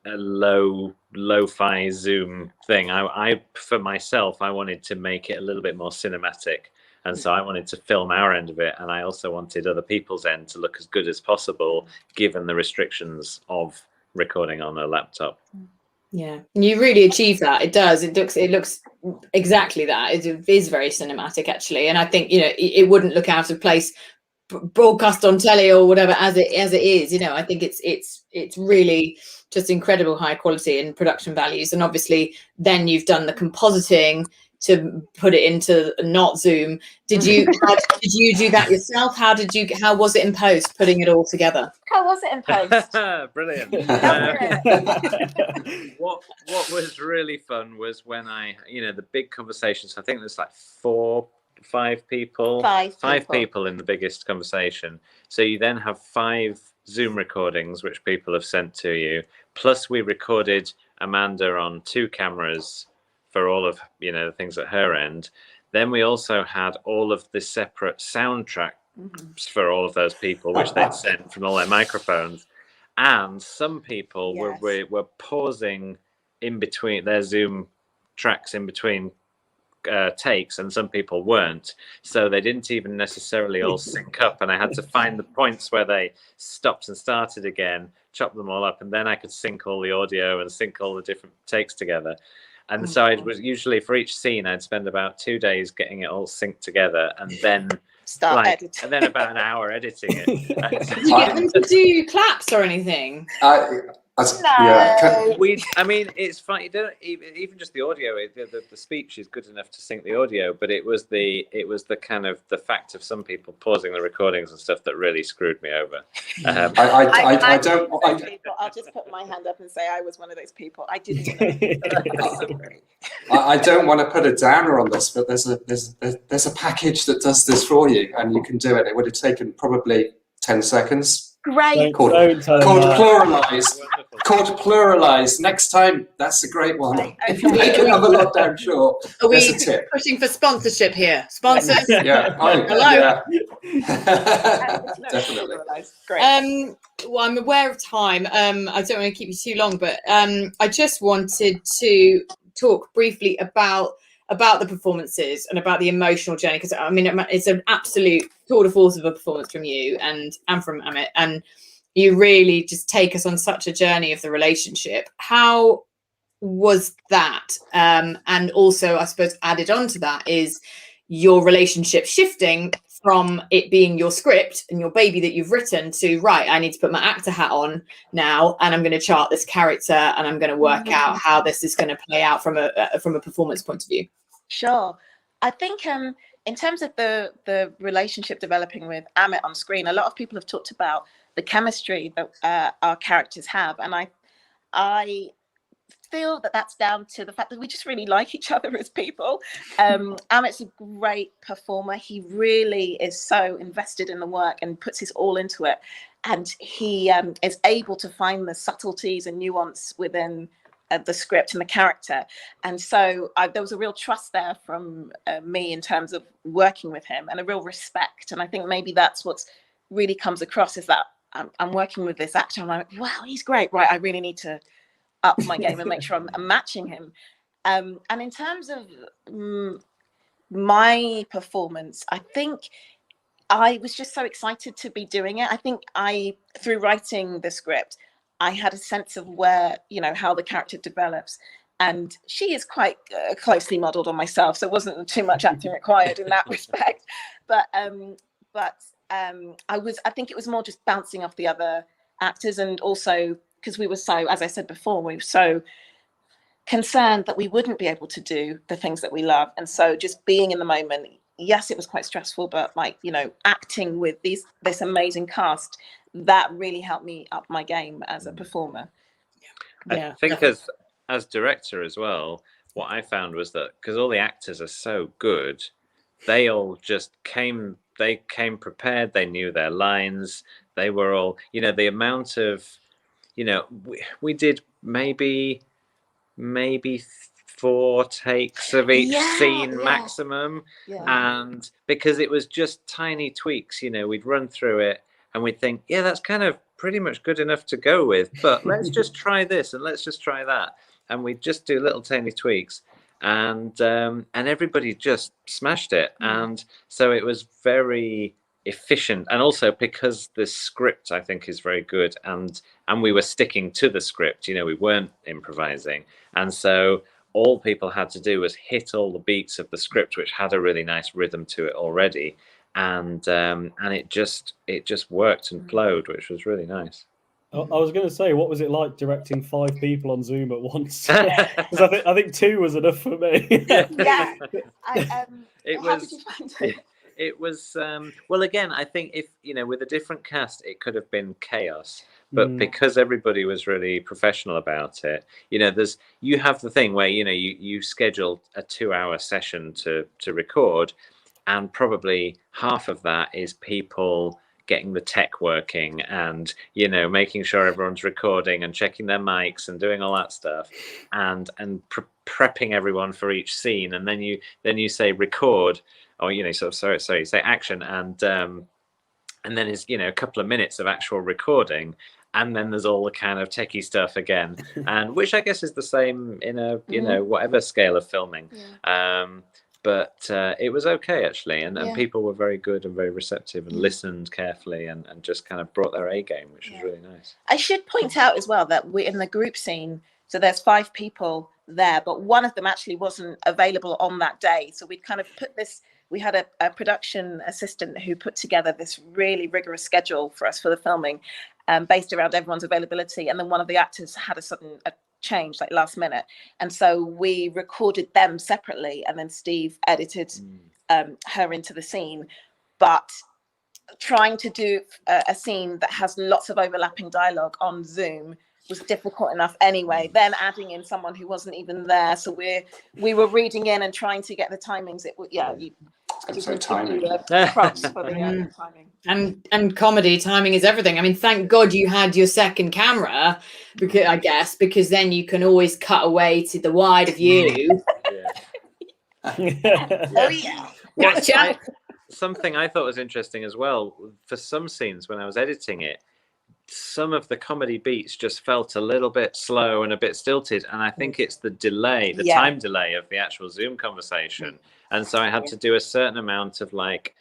a lo-fi Zoom thing. I for myself, I wanted to make it a little bit more cinematic, and so I wanted to film our end of it, and I also wanted other people's end to look as good as possible given the restrictions of recording on a laptop. Yeah, and you really achieve that. It does. It looks exactly that. It is very cinematic, actually, and I think it wouldn't look out of place broadcast on telly or whatever as it is. You know, I think it's really just incredible high quality and production values. And obviously then you've done the compositing to put it into not Zoom. Did you do that yourself? How was it in post, putting it all together? How was it in post? Brilliant. What was really fun was when the big conversations. I think there's like 5 people. Five people in the biggest conversation. So you then have 5 Zoom recordings which people have sent to you. Plus we recorded Amanda on 2 cameras for all of the things at her end. Then we also had all of the separate soundtracks for all of those people, which they'd sent from all their microphones. And some people were pausing in between their Zoom tracks in between takes, and some people weren't, so they didn't even necessarily all sync up, and I had to find the points where they stopped and started again, chop them all up, and then I could sync all the audio and sync all the different takes together. And so it was usually for each scene I'd spend about 2 days getting it all synced together, and then editing, and then about an hour editing it. Did you get them to do claps or anything? I mean, it's fine. You don't even just the audio. The speech is good enough to sync the audio, but it was the kind of the fact of some people pausing the recordings and stuff that really screwed me over. I don't. I'll just put my hand up and say I was one of those people. I didn't. I don't want to put a downer on this, but there's a package that does this for you, and you can do it. It would have taken probably 10 seconds. Great. Called Pluralize. Called Pluralize. Next time, that's a great one. If you make another lockdown short, Are we there's a tip. pushing for sponsorship here? Sponsors? Yeah. Hello. Yeah. Definitely. Great. Well, I'm aware of time. I don't want to keep you too long, but I just wanted to talk briefly about the performances and about the emotional journey, because I mean it's an absolute tour de force of a performance from you and from Amit, and you really just take us on such a journey of the relationship. How was that? And also, I suppose, added on to that is your relationship shifting from it being your script and your baby that you've written to, right, I need to put my actor hat on now, and I'm going to chart this character, and I'm going to work out how this is going to play out from a performance point of view. Sure. I think in terms of the relationship developing with Amit on screen, a lot of people have talked about the chemistry that our characters have, and I feel that that's down to the fact that we just really like each other as people. Amit's a great performer. He really is so invested in the work and puts his all into it, and he is able to find the subtleties and nuance within the script and the character. And so there was a real trust there from me in terms of working with him, and a real respect. And I think maybe that's what's really comes across, is that I'm working with this actor, and I'm like, wow, he's great, right? I really need to up my game and make sure I'm matching him. And in terms of my performance, I think I was just so excited to be doing it. I think through writing the script, I had a sense of where, how the character develops. And she is quite closely modeled on myself, so it wasn't too much acting required in that respect. But I think it was more just bouncing off the other actors, and also because we were so, as I said before, we were so concerned that we wouldn't be able to do the things that we love. And so just being in the moment, yes, it was quite stressful, but acting with this amazing cast, that really helped me up my game as a performer. I think as director as well, what I found was that because all the actors are so good, they all just came prepared. They knew their lines. They were all, the amount of, we did maybe 4 takes of each scene maximum. And because it was just tiny tweaks, we'd run through it and we'd think, that's kind of pretty much good enough to go with, but let's just try this and let's just try that. And we'd just do little tiny tweaks, and everybody just smashed it. And so it was very efficient, and also because the script, I think, is very good, and we were sticking to the script, we weren't improvising, and so all people had to do was hit all the beats of the script, which had a really nice rhythm to it already, and it just worked and flowed, which was really nice. I was going to say, what was it like directing 5 people on Zoom at once? Because I think 2 was enough for me. Yeah. It How was. did you find it? It was well, again, I think if with a different cast, it could have been chaos. But because everybody was really professional about it, you have the thing where you schedule a 2-hour session to record, and probably half of that is people getting the tech working and making sure everyone's recording and checking their mics and doing all that stuff, and prepping everyone for each scene, and then you say record, or sorry, you say action, and then is a couple of minutes of actual recording, and then there's all the kind of techie stuff again, and which I guess is the same in a whatever scale of filming. But it was okay, actually, and people were very good and very receptive and listened carefully and just kind of brought their A game, which was really nice. I should point out as well that we're in the group scene, so there's 5 people there, but one of them actually wasn't available on that day. So we'd kind of put this, we had a production assistant who put together this really rigorous schedule for us for the filming, based around everyone's availability. And then one of the actors had a change, like last minute, and so we recorded them separately, and then Steve edited her into the scene. But trying to do a scene that has lots of overlapping dialogue on Zoom was difficult enough anyway, then adding in someone who wasn't even there, so we were reading in and trying to get the timings. Props for the timing. And comedy timing is everything. I mean, thank God you had your second camera, because then you can always cut away to the wider view. Oh yeah. Gotcha. Something I thought was interesting as well, for some scenes when I was editing it, some of the comedy beats just felt a little bit slow and a bit stilted, and I think it's the delay, the time delay of the actual Zoom conversation. And so I had to do a certain amount of like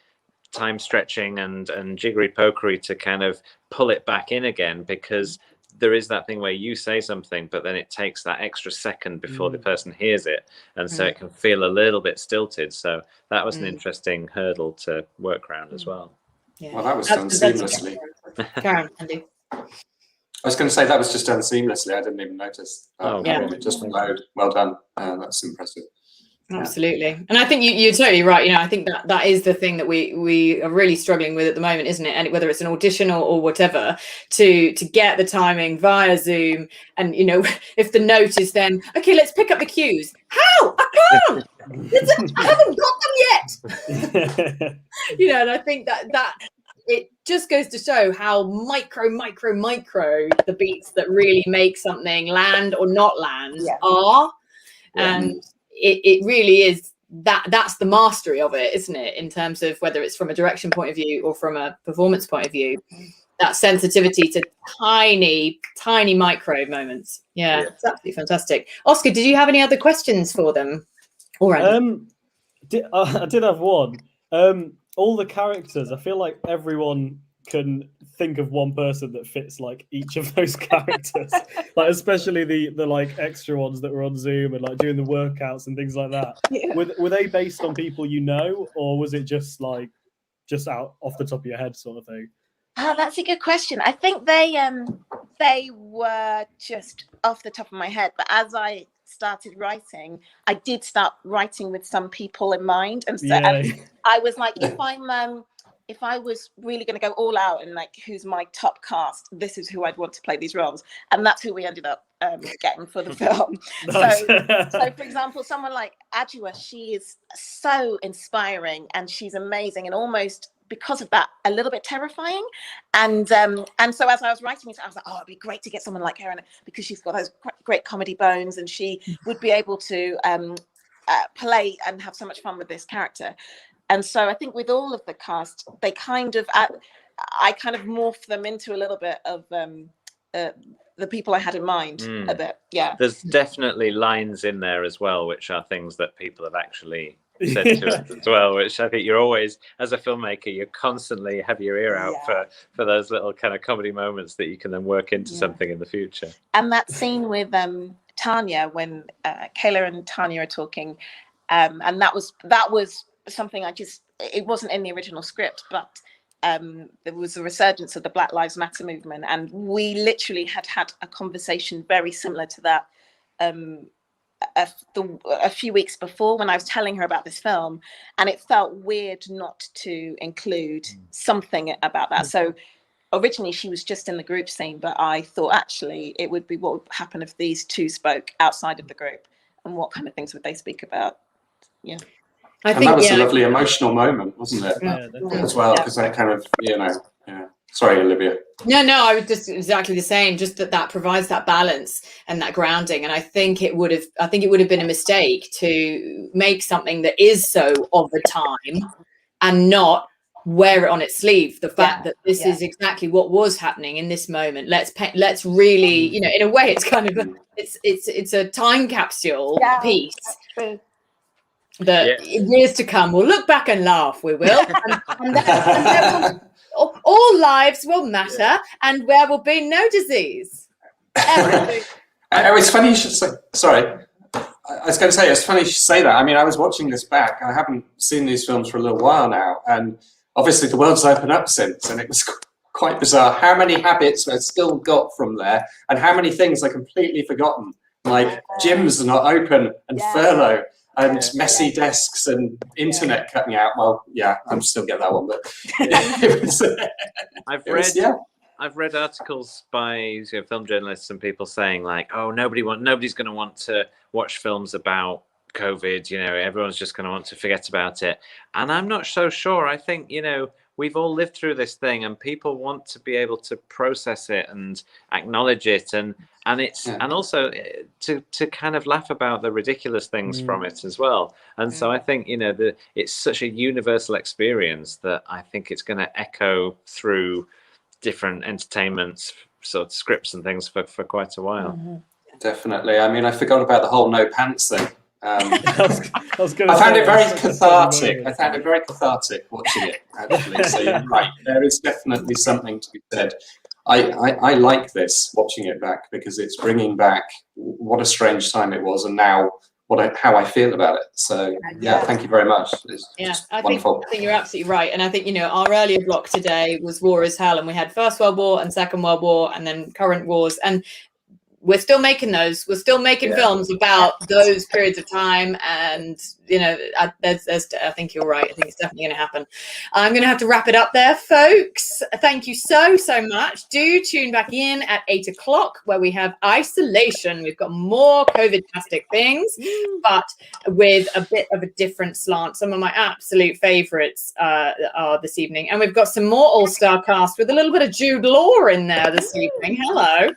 time stretching and jiggery pokery to kind of pull it back in again, because there is that thing where you say something, but then it takes that extra second before the person hears it, and so it can feel a little bit stilted. So that was an interesting hurdle to work around as well. Well, that was done seamlessly. Karen, Andy. I was going to say that was just done seamlessly. I didn't even notice. It just flowed. Well done. That's impressive. Absolutely. And I think you're totally right. I think that is the thing that we are really struggling with at the moment, isn't it? And whether it's an audition or whatever, to get the timing via Zoom. And if the note is then, okay, let's pick up the cues. How? I can't. I haven't got them yet. And I think that it just goes to show how micro the beats that really make something land or not land are. And it really is that's the mastery of it, isn't it? In terms of whether it's from a direction point of view or from a performance point of view, that sensitivity to tiny micro moments. It's absolutely fantastic. Oscar, did you have any other questions for them? All right. I did have one. All the characters, I feel like everyone can think of one person that fits like each of those characters, like especially the like extra ones that were on Zoom and like doing the workouts and things like that. Were they based on people or was it just out off the top of your head sort of thing? Oh, that's a good question. I think they were just off the top of my head, but as I started writing, I did start writing with some people in mind, and so and I was like, if I was really going to go all out and like, who's my top cast, this is who I'd want to play these roles, and that's who we ended up getting for the film. So for example, someone like Adjua, she is so inspiring and she's amazing, and almost because of that a little bit terrifying, and so as I was writing it, I was like, oh, it'd be great to get someone like her in it, because she's got those great comedy bones and she would be able to play and have so much fun with this character. And so I think with all of the cast, they kind of I kind of morphed them into a little bit of the people I had in mind a bit. There's definitely lines in there as well, which are things that people have actually said to us as well, which I think you're always, as a filmmaker, you constantly have your ear out for those little kind of comedy moments that you can then work into something in the future. And that scene with Tanya, when Kayla and Tanya are talking, and that was something it wasn't in the original script, but there was a resurgence of the Black Lives Matter movement, and we literally had a conversation very similar to that a few weeks before, when I was telling her about this film, and it felt weird not to include something about that. So originally she was just in the group scene, but I thought actually it would be what would happen if these two spoke outside of the group, and what kind of things would they speak about. Yeah. And that was a lovely emotional moment, wasn't it? Yeah, as well, because that kind of, yeah. Sorry, Olivia. No, I was just exactly the same. Just that provides that balance and that grounding. And I think it would have been a mistake to make something that is so of the time and not wear it on its sleeve. The fact that this is exactly what was happening in this moment. Let's really, in a way, it's kind of it's a time capsule piece. That years to come, we'll look back and laugh. We will, and all lives will matter, and there will be no disease. It's funny you should say. Sorry, I was going to say it's funny you should say that. I mean, I was watching this back. I haven't seen these films for a little while now, and obviously the world's opened up since, and it was quite bizarre how many habits I've still got from there, and how many things I completely forgotten, like gyms are not open and furlough. And messy desks and internet cutting out. Well, yeah, I'm still get that one, but I've read articles by film journalists and people saying like, oh, nobody's going to want to watch films about COVID. Everyone's just going to want to forget about it. And I'm not so sure. I think we've all lived through this thing, and people want to be able to process it and acknowledge it, and also to kind of laugh about the ridiculous things from it as well. And so I think it's such a universal experience that I think it's going to echo through different entertainments, sort of scripts and things for quite a while. Definitely. I mean, I forgot about the whole no pants thing. I found it very cathartic. I found it very cathartic watching it, actually. So you're right. There is definitely something to be said. I like this, watching it back, because it's bringing back what a strange time it was, and now how I feel about it. So thank you very much. I think you're absolutely right. And I think our earlier block today was War is Hell, and we had First World War and Second World War, and then current wars, and we're still making those. We're still making films about those periods of time, and I think you're right. I think it's definitely going to happen. I'm going to have to wrap it up there, folks. Thank you so much. Do tune back in at 8 o'clock, where we have Isolation. We've got more COVID-tastic things, but with a bit of a different slant. Some of my absolute favourites are this evening, and we've got some more all-star cast with a little bit of Jude Law in there this evening. Hello.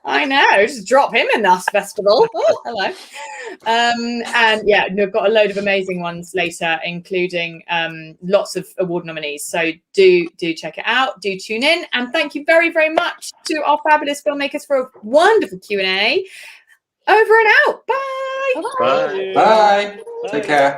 I know, just drop him in this festival. Oh, hello. And we've got a load of amazing ones later, including lots of award nominees. So do check it out. Do tune in. And thank you very, very much to our fabulous filmmakers for a wonderful Q&A. Over and out. Bye. Bye. Take care.